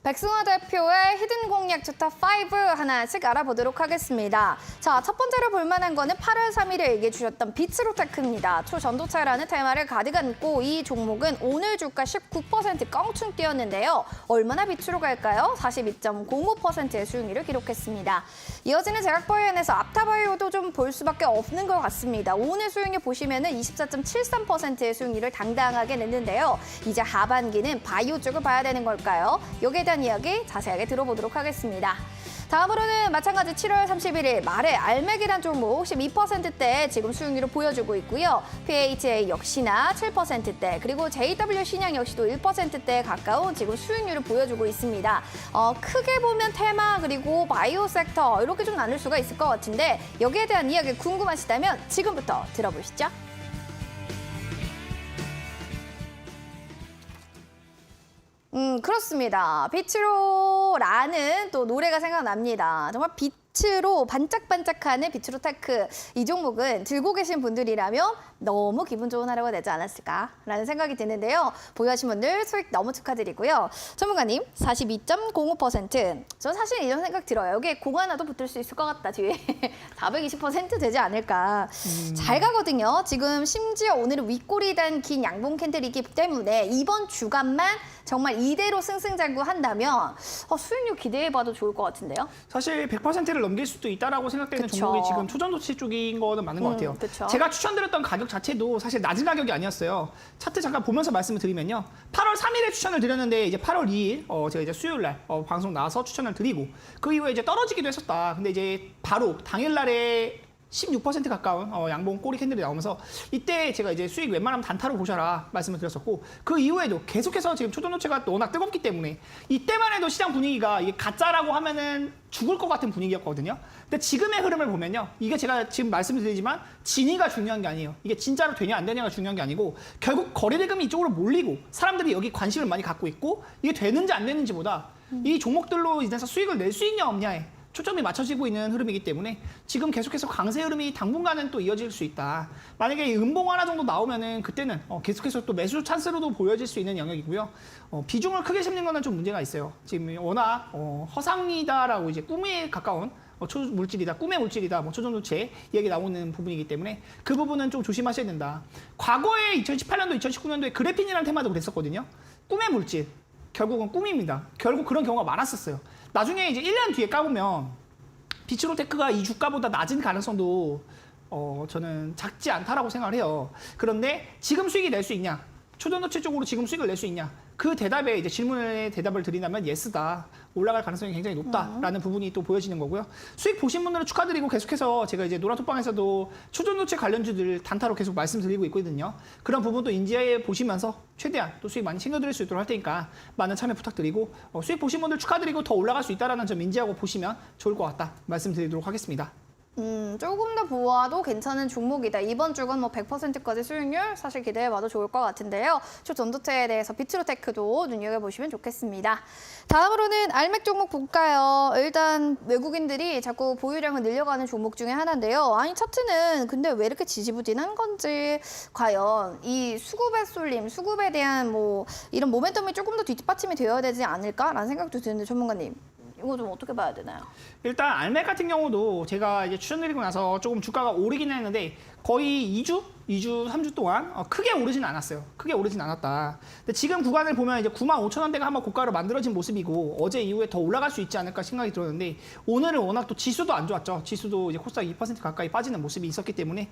백승화 대표의 히든 공략 주탑 5 하나씩 알아보도록 하겠습니다. 자, 첫 번째로 볼만한 거는 8월 3일에 얘기해 주셨던 비츠로테크입니다. 초전도체라는 테마를 가득 안고 이 종목은 오늘 주가 19% 껑충 뛰었는데요. 얼마나 비추로 갈까요? 42.05%의 수익률을 기록했습니다. 이어지는 제약바이오엔에서 앞타바이오도 좀 볼 수밖에 없는 것 같습니다. 오늘 수익률 보시면은 24.73%의 수익률을 당당하게 냈는데요. 이제 하반기는 바이오 쪽을 봐야 되는 걸까요? 여기에 대한 이야기 자세하게 들어보도록 하겠습니다. 다음으로는 마찬가지 7월 31일 말에 알맥이란 종목 12%대 지금 수익률을 보여주고 있고요. PHA 역시나 7%대 그리고 JW 신양 역시도 1%대에 가까운 지금 수익률을 보여주고 있습니다. 크게 보면 테마 그리고 바이오 섹터 이렇게 좀 나눌 수가 있을 것 같은데 여기에 대한 이야기 궁금하시다면 지금부터 들어보시죠. 그렇습니다. 빛으로라는 또 노래가 생각납니다. 정말 빛으로 반짝반짝하는 빛으로테크 이 종목은 들고 계신 분들이라면 너무 기분 좋은 하루가 되지 않았을까라는 생각이 드는데요. 보유하신 분들 수익 너무 축하드리고요. 전문가님 42.05%. 저 사실 이런 생각 들어요. 여기에 공 하나도 붙을 수 있을 것 같다 뒤에 420% 되지 않을까. 잘 가거든요. 지금 심지어 오늘은 윗꼬리 단 긴 양봉 캔들이기 때문에 이번 주간만 정말 이대로 승승장구한다면 수익률 기대해봐도 좋을 것 같은데요. 사실 100%를 넘길 수도 있다라고 생각되는 그쵸. 종목이 지금 초전도체 쪽인 거는 맞는 것 같아요. 그쵸. 제가 추천드렸던 가격 자체도 사실 낮은 가격이 아니었어요. 차트 잠깐 보면서 말씀을 드리면요. 8월 3일에 추천을 드렸는데 이제 8월 2일 제가 이제 수요일 날 방송 나와서 추천을 드리고 그 이후에 이제 떨어지기도 했었다. 근데 이제 바로 당일 날에 16% 가까운 양봉 꼬리 캔들이 나오면서 이때 제가 이제 수익 웬만하면 단타로 보셔라 말씀을 드렸었고 그 이후에도 계속해서 지금 초전도체가 워낙 뜨겁기 때문에 이때만 해도 시장 분위기가 이게 가짜라고 하면은 죽을 것 같은 분위기였거든요. 근데 지금의 흐름을 보면요. 이게 제가 지금 말씀을 드리지만 진위가 중요한 게 아니에요. 이게 진짜로 되냐 안 되냐가 중요한 게 아니고 결국 거래대금이 이쪽으로 몰리고 사람들이 여기 관심을 많이 갖고 있고 이게 되는지 안 되는지보다 이 종목들로 인해서 수익을 낼 수 있냐 없냐에 초점이 맞춰지고 있는 흐름이기 때문에 지금 계속해서 강세 흐름이 당분간은 또 이어질 수 있다. 만약에 음봉 하나 정도 나오면은 그때는 계속해서 또 매수 찬스로도 보여질 수 있는 영역이고요. 비중을 크게 심는 거는 좀 문제가 있어요. 지금 워낙 허상이다라고 이제 꿈에 가까운 초물질이다, 꿈의 물질이다, 뭐 초전도체 이야기 나오는 부분이기 때문에 그 부분은 좀 조심하셔야 된다. 과거에 2018년도, 2019년도에 그래핀이라는 테마도 그랬었거든요. 꿈의 물질. 결국은 꿈입니다. 결국 그런 경우가 많았었어요. 나중에 이제 1년 뒤에 까보면 비츠로테크가 이 주가보다 낮은 가능성도 저는 작지 않다라고 생각을 해요. 그런데 지금 수익이 낼 수 있냐? 초전도체 쪽으로 지금 수익을 낼 수 있냐? 그 대답에 이제 질문에 대답을 드린다면 예스다. 올라갈 가능성이 굉장히 높다라는 부분이 또 보여지는 거고요. 수익 보신 분들은 축하드리고 계속해서 제가 이제 노란톡방에서도 초전도체 관련주들 단타로 계속 말씀드리고 있거든요. 그런 부분도 인지해 보시면서 최대한 또 수익 많이 챙겨드릴 수 있도록 할 테니까 많은 참여 부탁드리고 수익 보신 분들 축하드리고 더 올라갈 수 있다는 점 인지하고 보시면 좋을 것 같다 말씀드리도록 하겠습니다. 조금 더 보아도 괜찮은 종목이다. 이번 주간 뭐 100%까지 수익률 사실 기대해봐도 좋을 것 같은데요. 초전도체에 대해서 비트로테크도 눈여겨보시면 좋겠습니다. 다음으로는 알맥 종목 볼까요? 일단 외국인들이 자꾸 보유량을 늘려가는 종목 중에 하나인데요. 아니 차트는 근데 왜 이렇게 지지부진한 건지 과연 이 수급의 쏠림, 수급에 대한 뭐 이런 모멘텀이 조금 더 뒷받침이 되어야 되지 않을까라는 생각도 드는데 전문가님. 이거 좀 어떻게 봐야 되나요? 일단 알맥 같은 경우도 제가 이제 추천드리고 나서 조금 주가가 오르긴 했는데 거의 2주, 3주 동안 크게 오르진 않았어요. 크게 오르진 않았다. 근데 지금 구간을 보면 이제 95,000원대가 한번 고가로 만들어진 모습이고 어제 이후에 더 올라갈 수 있지 않을까 생각이 들었는데 오늘은 워낙 또 지수도 안 좋았죠. 지수도 이제 코스닥 2% 가까이 빠지는 모습이 있었기 때문에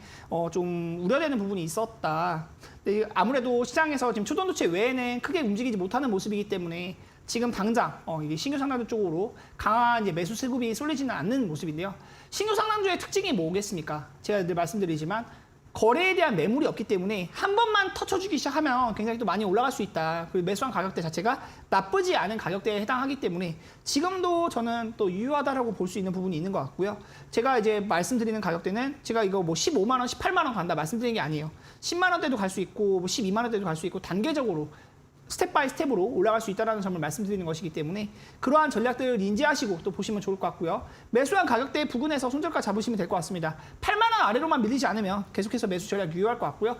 좀 우려되는 부분이 있었다. 근데 아무래도 시장에서 지금 초전도체 외에는 크게 움직이지 못하는 모습이기 때문에 지금 당장 이게 신규 상단주 쪽으로 강한 이제 매수 수급이 쏠리지는 않는 모습인데요. 신규 상단주의 특징이 뭐겠습니까? 제가 늘 말씀드리지만 거래에 대한 매물이 없기 때문에 한 번만 터쳐주기 시작하면 굉장히 또 많이 올라갈 수 있다. 그리고 매수한 가격대 자체가 나쁘지 않은 가격대에 해당하기 때문에 지금도 저는 또 유효하다라고 볼 수 있는 부분이 있는 것 같고요. 제가 이제 말씀드리는 가격대는 제가 이거 뭐 15만 원, 18만 원 간다 말씀드리는 게 아니에요. 10만 원대도 갈 수 있고 뭐 12만 원대도 갈 수 있고 단계적으로 스텝 바이 스텝으로 올라갈 수 있다는 점을 말씀드리는 것이기 때문에 그러한 전략들을 인지하시고 또 보시면 좋을 것 같고요. 매수한 가격대 부근에서 손절가 잡으시면 될 것 같습니다. 8만 원 아래로만 밀리지 않으면 계속해서 매수 전략 유효할 것 같고요.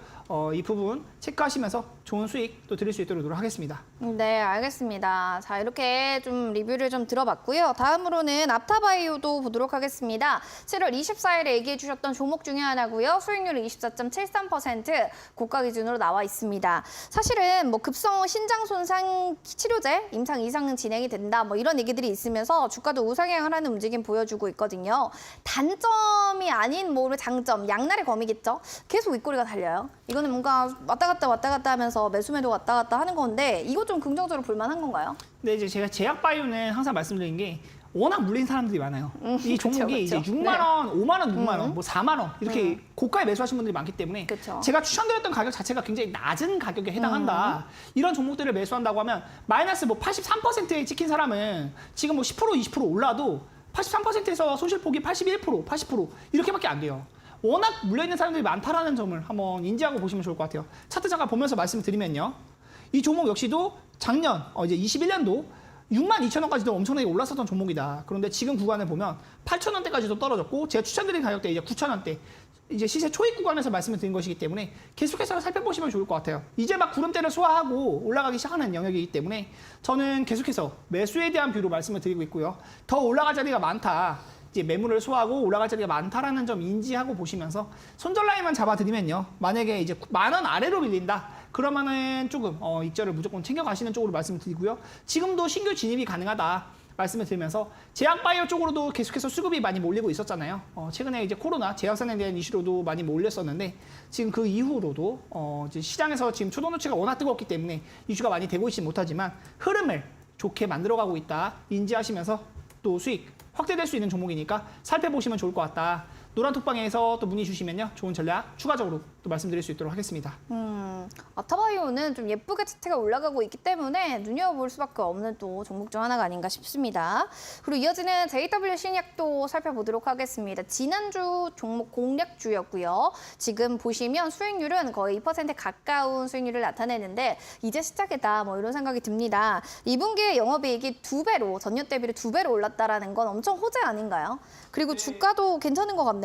이 부분 체크하시면서 좋은 수익 또 드릴 수 있도록 노력하겠습니다. 네, 알겠습니다. 자, 이렇게 좀 리뷰를 좀 들어봤고요. 다음으로는 앞타바이오도 보도록 하겠습니다. 7월 24일에 얘기해 주셨던 종목 중에 하나고요. 수익률은 24.73% 고가 기준으로 나와 있습니다. 사실은 뭐 급성 신장 손상 치료제 임상 이상 진행이 된다 뭐 이런 얘기들이 있으면서 주가도 우상향하는 움직임 보여주고 있거든요. 단점이 아닌 뭐 장점, 양날의 검이겠죠. 계속 윗꼬리가 달려요. 이거는 뭔가 왔다 갔다 하면서 매수매도 왔다 갔다 하는 건데 이거 좀 긍정적으로 볼만한 건가요? 근데 이제 제가 제약바이오는 항상 말씀드린 게 워낙 물린 사람들이 많아요. 이 종목이 그쵸. 이제 6만 원, 5만 원, 6만 원, 뭐 4만 원 이렇게 고가에 매수하신 분들이 많기 때문에 그쵸. 제가 추천드렸던 가격 자체가 굉장히 낮은 가격에 해당한다. 이런 종목들을 매수한다고 하면 마이너스 뭐 83%에 찍힌 사람은 지금 뭐 10%, 20% 올라도 83%에서 손실폭이 81%, 80% 이렇게밖에 안 돼요. 워낙 물려있는 사람들이 많다라는 점을 한번 인지하고 보시면 좋을 것 같아요. 차트 잠깐 보면서 말씀드리면요. 이 종목 역시도 작년 이제 21년도 62,000원까지도 엄청나게 올랐었던 종목이다. 그런데 지금 구간을 보면 8,000원대까지도 떨어졌고 제가 추천드린 가격대 이제 9,000원대 이제 시세 초입 구간에서 말씀을 드린 것이기 때문에 계속해서 살펴보시면 좋을 것 같아요. 이제 막 구름대를 소화하고 올라가기 시작하는 영역이기 때문에 저는 계속해서 매수에 대한 뷰로 말씀을 드리고 있고요. 더 올라갈 자리가 많다. 이제 매물을 소화하고 올라갈 자리가 많다라는 점 인지하고 보시면서 손절 라인만 잡아드리면요. 만약에 이제 10,000원 아래로 밀린다. 그러면은 조금 익절을 무조건 챙겨가시는 쪽으로 말씀을 드리고요. 지금도 신규 진입이 가능하다. 말씀을 드리면서 제약바이오 쪽으로도 계속해서 수급이 많이 몰리고 있었잖아요. 최근에 이제 코로나 제약산에 대한 이슈로도 많이 몰렸었는데 지금 그 이후로도 이제 시장에서 지금 초동노치가 워낙 뜨겁기 때문에 이슈가 많이 되고 있지 못하지만 흐름을 좋게 만들어가고 있다. 인지하시면서 또 수익 확대될 수 있는 종목이니까 살펴보시면 좋을 것 같다. 노란톡방에서 또 문의 주시면요. 좋은 전략 추가적으로 또 말씀드릴 수 있도록 하겠습니다. 앞타바이오는 좀 예쁘게 차트가 올라가고 있기 때문에 눈여겨볼 수밖에 없는 또 종목 중 하나가 아닌가 싶습니다. 그리고 이어지는 JW 신약도 살펴보도록 하겠습니다. 지난주 종목 공략주였고요. 지금 보시면 수익률은 거의 2% 가까운 수익률을 나타내는데 이제 시작이다 뭐 이런 생각이 듭니다. 2분기에 영업이익이 2배로 전년 대비로 2배로 올랐다라는 건 엄청 호재 아닌가요? 그리고 주가도 괜찮은 것 같네요.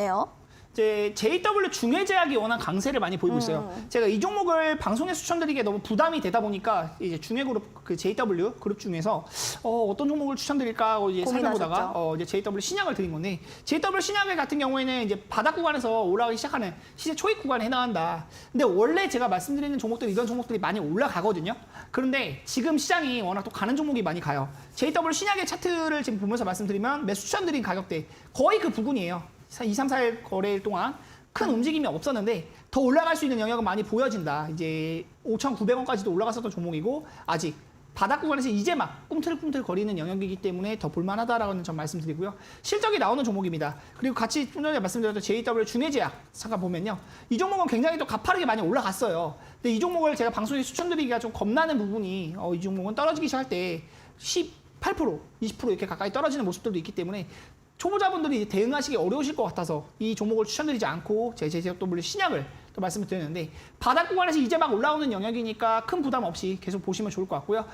이제 JW 중해제약이 워낙 강세를 많이 보이고 있어요. 제가 이 종목을 방송에 추천드리기에 너무 부담이 되다 보니까 이제 중해그룹 그 JW 그룹 중에서 어떤 종목을 추천드릴까 하고 이제 살펴보다가 이제 JW 신약을 드린 건데 JW 신약 같은 경우에는 이제 바닥 구간에서 올라가기 시작하는 시세 초입 구간에 해당한다. 근데 원래 제가 말씀드리는 종목들 이런 종목들이 많이 올라가거든요. 그런데 지금 시장이 워낙 또 가는 종목이 많이 가요. JW 신약의 차트를 지금 보면서 말씀드리면 매수 추천드린 가격대 거의 그 부분이에요. 2, 3, 4일 거래일 동안 큰 움직임이 없었는데 더 올라갈 수 있는 영역은 많이 보여진다. 이제 5,900원까지도 올라갔었던 종목이고 아직 바닥 구간에서 이제 막 꿈틀꿈틀 거리는 영역이기 때문에 더 볼만하다라는 점 말씀드리고요. 실적이 나오는 종목입니다. 그리고 같이 좀 전에 말씀드렸던 JW 중해제약 잠깐 보면요. 이 종목은 굉장히 또 가파르게 많이 올라갔어요. 근데 이 종목을 제가 방송에 추천드리기가 좀 겁나는 부분이 이 종목은 떨어지기 시작할 때 18%, 20% 이렇게 가까이 떨어지는 모습들도 있기 때문에 초보자분들이 대응하시기 어려우실 것 같아서 이 종목을 추천드리지 않고 제가 또 물론 신약을 또 말씀을 드렸는데 바닥 구간에서 이제 막 올라오는 영역이니까 큰 부담 없이 계속 보시면 좋을 것 같고요.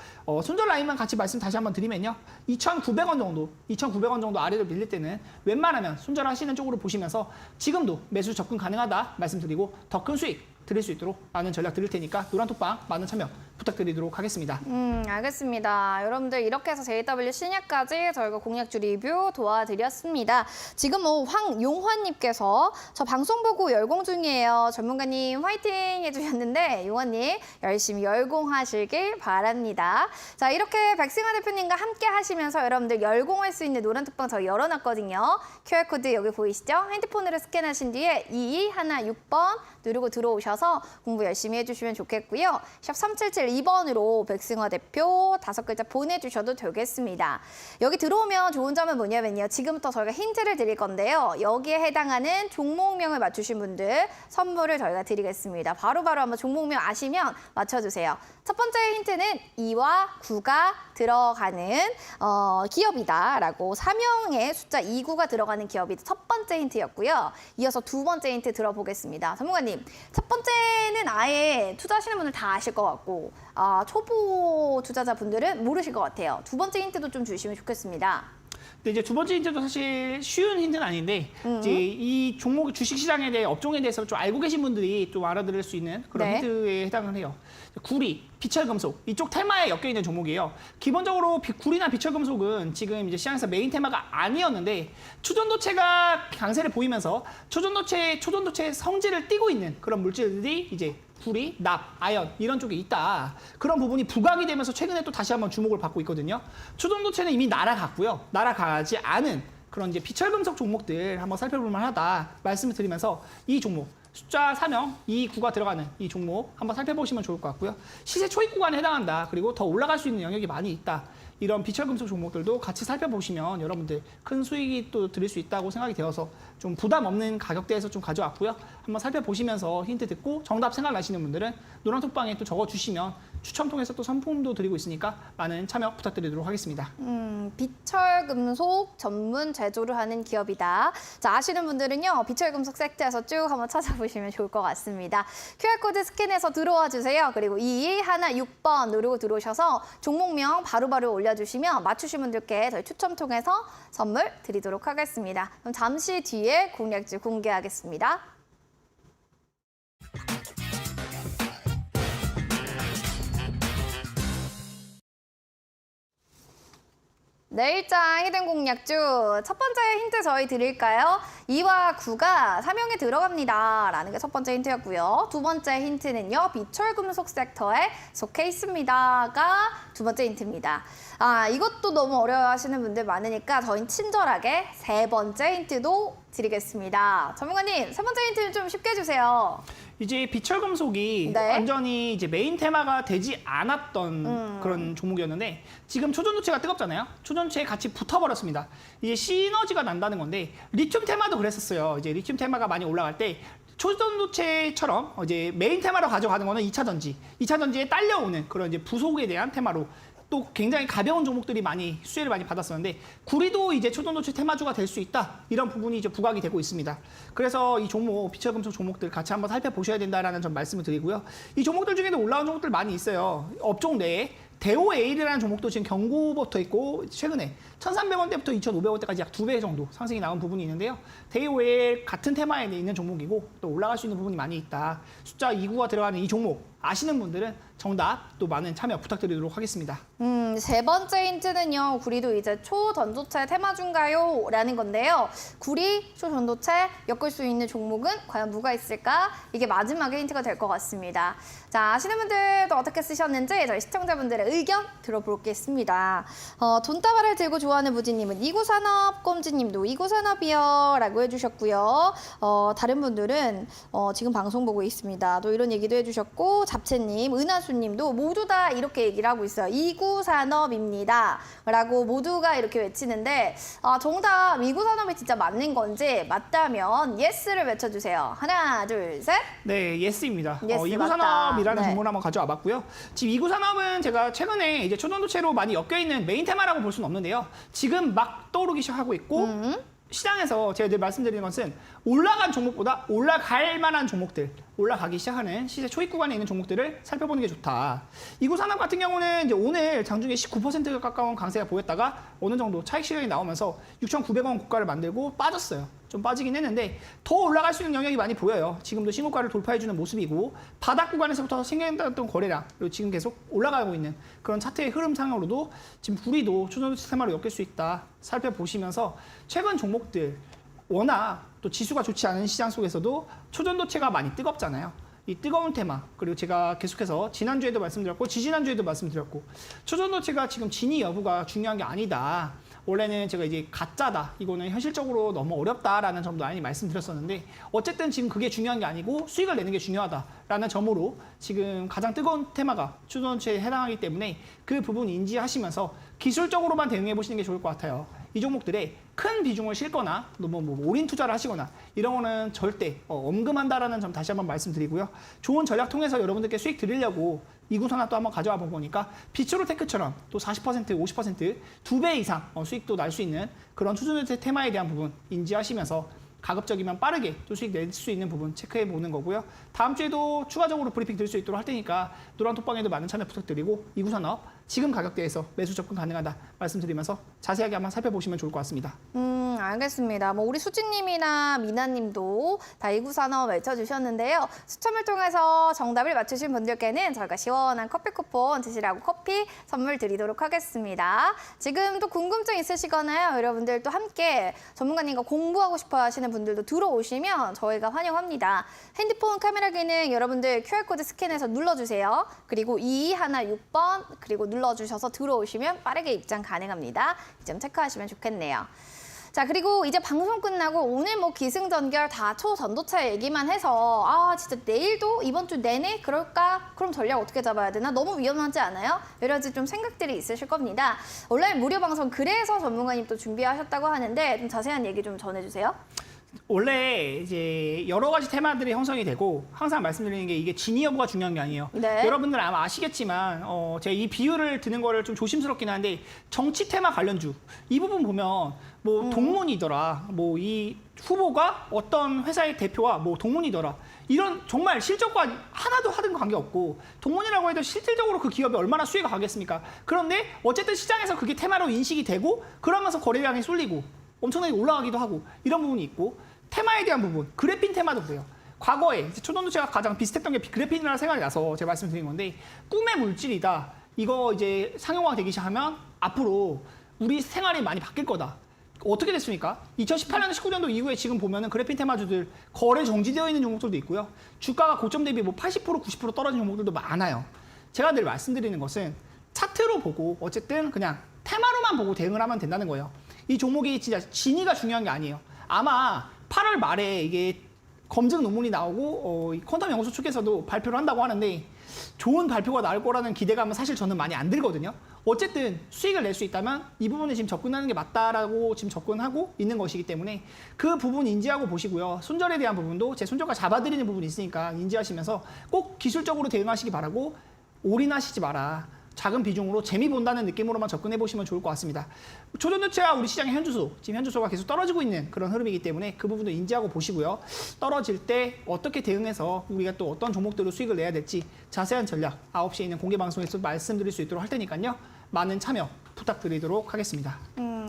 손절 라인만 같이 말씀 다시 한번 드리면요. 2,900원 정도 아래로 밀릴 때는 웬만하면 손절하시는 쪽으로 보시면서 지금도 매수 접근 가능하다 말씀드리고 더 큰 수익 드릴 수 있도록 많은 전략 드릴 테니까 노란톡방 많은 참여 부탁드리도록 하겠습니다. 알겠습니다. 여러분들 이렇게 해서 JW 신약까지 저희가 공략주 리뷰 도와드렸습니다. 지금 황용환님께서 저 방송 보고 열공 중이에요. 전문가님 화이팅 해주셨는데 용환님 열심히 열공하시길 바랍니다. 자 이렇게 백승환 대표님과 함께 하시면서 여러분들 열공할 수 있는 노란톡방 저희 열어놨거든요. QR코드 여기 보이시죠? 핸드폰으로 스캔하신 뒤에 2216번 누르고 들어오셔서 공부 열심히 해주시면 좋겠고요. 샵 3772번으로 백승화 대표 5글자 보내주셔도 되겠습니다. 여기 들어오면 좋은 점은 뭐냐면요. 지금부터 저희가 힌트를 드릴 건데요. 여기에 해당하는 종목명을 맞추신 분들 선물을 저희가 드리겠습니다. 바로바로 한번 종목명 아시면 맞춰주세요. 첫 번째 힌트는 2와 9가 들어가는 기업이다라고 사명의 숫자 29가 들어가는 기업이 첫 번째 힌트였고요. 이어서 두 번째 힌트 들어보겠습니다. 전문가님, 첫 번째는 아예 투자하시는 분들 다 아실 것 같고 초보 투자자분들은 모르실 것 같아요. 두 번째 힌트도 좀 주시면 좋겠습니다. 근데 이제 두 번째 힌트도 사실 쉬운 힌트는 아닌데 이제 이 종목 주식시장에 대해 업종에 대해서 좀 알고 계신 분들이 좀 알아들을 수 있는 그런 네. 힌트에 해당을 해요. 구리, 비철금속 이쪽 테마에 엮여 있는 종목이에요. 기본적으로 구리나 비철금속은 지금 이제 시장에서 메인 테마가 아니었는데 초전도체가 강세를 보이면서 초전도체의 성질을 띠고 있는 그런 물질들이 이제 구리, 납, 아연 이런 쪽에 있다. 그런 부분이 부각이 되면서 최근에 또 다시 한번 주목을 받고 있거든요. 초전도체는 이미 날아갔고요. 날아가지 않은 그런 이제 비철금속 종목들 한번 살펴볼 만하다 말씀을 드리면서 이 종목 숫자 4명 2, 9가 들어가는 이 종목 한번 살펴보시면 좋을 것 같고요. 시세 초입 구간에 해당한다. 그리고 더 올라갈 수 있는 영역이 많이 있다. 이런 비철금속 종목들도 같이 살펴보시면 여러분들 큰 수익이 또 드릴 수 있다고 생각이 되어서 좀 부담 없는 가격대에서 좀 가져왔고요. 한번 살펴보시면서 힌트 듣고 정답 생각나시는 분들은 노란톡방에 또 적어주시면 추첨 통해서 또 상품도 드리고 있으니까 많은 참여 부탁드리도록 하겠습니다. 비철금속 전문 제조를 하는 기업이다. 자, 아시는 분들은요. 비철금속 섹트에서 쭉 한번 찾아보시면 좋을 것 같습니다. QR코드 스캔해서 들어와 주세요. 그리고 2216번 누르고 들어오셔서 종목명 바로바로 올려주시면 맞추신 분들께 저희 추첨 통해서 선물 드리도록 하겠습니다. 그럼 잠시 뒤에 공략주 공개하겠습니다. 내일장 히든 공략주 첫 번째 힌트 저희 드릴까요? 2와 9가 사명에 들어갑니다 라는 게 첫 번째 힌트였고요. 두 번째 힌트는요. 비철금속 섹터에 속해 있습니다가 두 번째 힌트입니다. 이것도 너무 어려워하시는 분들 많으니까 저희는 친절하게 세 번째 힌트도 드리겠습니다. 전문가님, 세 번째 힌트는 좀 쉽게 해주세요. 이제 비철금속이 네. 완전히 이제 메인 테마가 되지 않았던 그런 종목이었는데 지금 초전도체가 뜨겁잖아요. 초전도체에 같이 붙어버렸습니다. 이제 시너지가 난다는 건데 리튬 테마도 그랬었어요. 이제 리튬 테마가 많이 올라갈 때 초전도체처럼 이제 메인 테마로 가져가는 거는 2차 전지. 2차 전지에 딸려오는 그런 이제 부속에 대한 테마로 또 굉장히 가벼운 종목들이 많이 수혜를 많이 받았었는데 구리도 이제 초전도체 테마주가 될 수 있다 이런 부분이 이제 부각이 되고 있습니다. 그래서 이 종목 비철금속 종목들 같이 한번 살펴보셔야 된다라는 점 말씀을 드리고요. 이 종목들 중에도 올라온 종목들 많이 있어요. 업종 내에 대오에일이라는 종목도 지금 경고부터 있고 최근에 1,300원대부터 2,500원대까지 약 2배 정도 상승이 나온 부분이 있는데요. 대오에일 같은 테마에 있는 종목이고 또 올라갈 수 있는 부분이 많이 있다. 숫자 29가 들어가는 이 종목 아시는 분들은 정답 또 많은 참여 부탁드리도록 하겠습니다. 세 번째 힌트는요. 구리도 이제 초전도체 테마주인가요? 라는 건데요. 구리, 초전도체 엮을 수 있는 종목은 과연 뭐가 있을까? 이게 마지막에 힌트가 될 것 같습니다. 자, 아시는 분들도 어떻게 쓰셨는지 저희 시청자분들의 의견 들어보겠습니다. 돈다발을 들고 좋아하는 부지님은 이구산업, 꼼지님도 이구산업이요 라고 해주셨고요. 다른 분들은 지금 방송 보고 있습니다. 또 이런 얘기도 해주셨고 잡채님, 은하수님도 모두 다 이렇게 얘기를 하고 있어요. 이구산업입니다 라고 모두가 이렇게 외치는데 정답 이구산업이 진짜 맞는 건지 맞다면 예스를 외쳐주세요. 하나, 둘, 셋. 네, 예스입니다. 예스, 이구산업이라는 맞다. 네. 종목을 한번 가져와 봤고요. 지금 이구산업은 제가 최근에 이제 초전도체로 많이 엮여 있는 메인 테마라고 볼 수는 없는데요. 지금 막 떠오르기 시작하고 있고 시장에서 제가 늘 말씀드리는 것은 올라간 종목보다 올라갈 만한 종목들, 올라가기 시작하는 시세 초입 구간에 있는 종목들을 살펴보는 게 좋다. 이구산업 같은 경우는 이제 오늘 장중에 19%가 가까운 강세가 보였다가 어느 정도 차익 실현이 나오면서 6,900원 고가를 만들고 빠졌어요. 좀 빠지긴 했는데 더 올라갈 수 있는 영역이 많이 보여요. 지금도 신고가를 돌파해주는 모습이고 바닥 구간에서부터 생겨났던 거래량 그리고 지금 계속 올라가고 있는 그런 차트의 흐름상으로도 지금 불이도 초전도체 테마로 엮일 수 있다. 살펴보시면서 최근 종목들 워낙 또 지수가 좋지 않은 시장 속에서도 초전도체가 많이 뜨겁잖아요. 이 뜨거운 테마 그리고 제가 계속해서 지난주에도 말씀드렸고 지지난주에도 말씀드렸고 초전도체가 지금 진위 여부가 중요한 게 아니다. 원래는 제가 이제 가짜다. 이거는 현실적으로 너무 어렵다라는 점도 많이 말씀드렸었는데 어쨌든 지금 그게 중요한 게 아니고 수익을 내는 게 중요하다라는 점으로 지금 가장 뜨거운 테마가 초전도체에 해당하기 때문에 그 부분 인지하시면서 기술적으로만 대응해 보시는 게 좋을 것 같아요. 이 종목들에 큰 비중을 싣거나 너무 뭐 올인 투자를 하시거나 이런 거는 절대 엄금한다라는 점 다시 한번 말씀드리고요. 좋은 전략 통해서 여러분들께 수익 드리려고 이구산업 또 한번 가져와 본 거니까 비추로테크처럼 또 40%, 50%, 2배 이상 수익도 날 수 있는 그런 초전도체 테마에 대한 부분 인지하시면서 가급적이면 빠르게 또 수익 낼 수 있는 부분 체크해 보는 거고요. 다음 주에도 추가적으로 브리핑 드릴 수 있도록 할 테니까 노란톡방에도 많은 참여 부탁드리고 이구산업 지금 가격대에서 매수 접근 가능하다 말씀드리면서 자세하게 한번 살펴보시면 좋을 것 같습니다. 알겠습니다. 뭐 우리 수진님이나 미나님도 다 이구산업 외쳐주셨는데요. 추첨을 통해서 정답을 맞추신 분들께는 저희가 시원한 커피 쿠폰 드시라고 커피 선물 드리도록 하겠습니다. 지금 또 궁금증 있으시거나요? 여러분들 또 함께 전문가님과 공부하고 싶어 하시는 분들도 들어오시면 저희가 환영합니다. 핸드폰 카메라 기능 여러분들 QR코드 스캔해서 눌러주세요. 그리고 2216번 그리고 눌러주셔서 들어오시면 빠르게 입장 가능합니다. 이 점 체크하시면 좋겠네요. 자, 그리고 이제 방송 끝나고 오늘 뭐 기승전결 다 초전도체 얘기만 해서 아 진짜 내일도 이번 주 내내 그럴까? 그럼 전략 어떻게 잡아야 되나? 너무 위험하지 않아요? 여러 가지 좀 생각들이 있으실 겁니다. 온라인 무료 방송 그래서 전문가님 또 준비하셨다고 하는데 좀 자세한 얘기 좀 전해주세요. 원래 이제 여러 가지 테마들이 형성이 되고 항상 말씀드리는 게 이게 진위 여부가 중요한 게 아니에요. 네. 여러분들 아마 아시겠지만 제가 이 비유를 드는 거를 좀 조심스럽긴 한데 정치 테마 관련주 이 부분 보면 뭐 동문이더라, 뭐 이 후보가 어떤 회사의 대표와 뭐 동문이더라 이런 정말 실적과 하나도 하든 관계없고 동문이라고 해도 실질적으로 그 기업이 얼마나 수혜가 가겠습니까? 그런데 어쨌든 시장에서 그게 테마로 인식이 되고 그러면서 거래량이 쏠리고 엄청나게 올라가기도 하고 이런 부분이 있고 테마에 대한 부분, 그래핀 테마도 보세요. 과거에 초전도체가 가장 비슷했던 게 그래핀이라는 생각이 나서 제가 말씀드린 건데 꿈의 물질이다. 이거 이제 상용화 되기 시작하면 앞으로 우리 생활이 많이 바뀔 거다. 어떻게 됐습니까? 2018년, 19년도 이후에 지금 보면은 그래핀 테마주들 거래 정지되어 있는 종목들도 있고요. 주가가 고점 대비 뭐 80%, 90% 떨어진 종목들도 많아요. 제가 늘 말씀드리는 것은 차트로 보고 어쨌든 그냥 테마로만 보고 대응을 하면 된다는 거예요. 이 종목이 진짜 진위가 중요한 게 아니에요. 아마 8월 말에 이게 검증 논문이 나오고 퀀텀 연구소 측에서도 발표를 한다고 하는데 좋은 발표가 나올 거라는 기대감은 사실 저는 많이 안 들거든요. 어쨌든 수익을 낼 수 있다면 이 부분에 지금 접근하는 게 맞다라고 지금 접근하고 있는 것이기 때문에 그 부분 인지하고 보시고요. 손절에 대한 부분도 제 손절가 잡아드리는 부분이 있으니까 인지하시면서 꼭 기술적으로 대응하시기 바라고 올인하시지 마라. 작은 비중으로 재미 본다는 느낌으로만 접근해 보시면 좋을 것 같습니다. 초전도체와 우리 시장의 현주소, 지금 현주소가 계속 떨어지고 있는 그런 흐름이기 때문에 그 부분도 인지하고 보시고요. 떨어질 때 어떻게 대응해서 우리가 또 어떤 종목들로 수익을 내야 될지 자세한 전략 9시에 있는 공개 방송에서 말씀드릴 수 있도록 할 테니까요. 많은 참여 부탁드리도록 하겠습니다.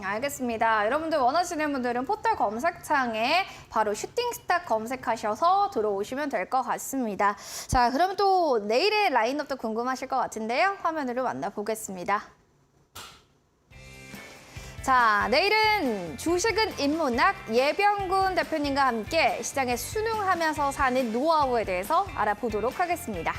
알겠습니다. 여러분들 원하시는 분들은 포털 검색창에 바로 슈팅스타 검색하셔서 들어오시면 될 것 같습니다. 자, 그러면 또 내일의 라인업도 궁금하실 것 같은데요. 화면으로 만나보겠습니다. 자, 내일은 주식은 인문학 예병군 대표님과 함께 시장에 순응하면서 사는 노하우에 대해서 알아보도록 하겠습니다.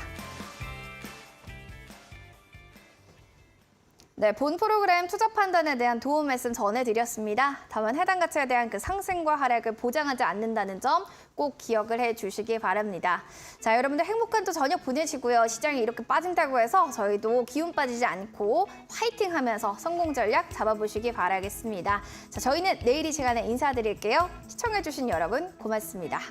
네, 본 프로그램 투자 판단에 대한 도움 말씀 전해드렸습니다. 다만 해당 가치에 대한 그 상승과 하락을 보장하지 않는다는 점 꼭 기억을 해주시기 바랍니다. 자, 여러분들 행복한 또 저녁 보내시고요. 시장이 이렇게 빠진다고 해서 저희도 기운 빠지지 않고 화이팅하면서 성공 전략 잡아보시기 바라겠습니다. 자, 저희는 내일 이 시간에 인사드릴게요. 시청해주신 여러분 고맙습니다.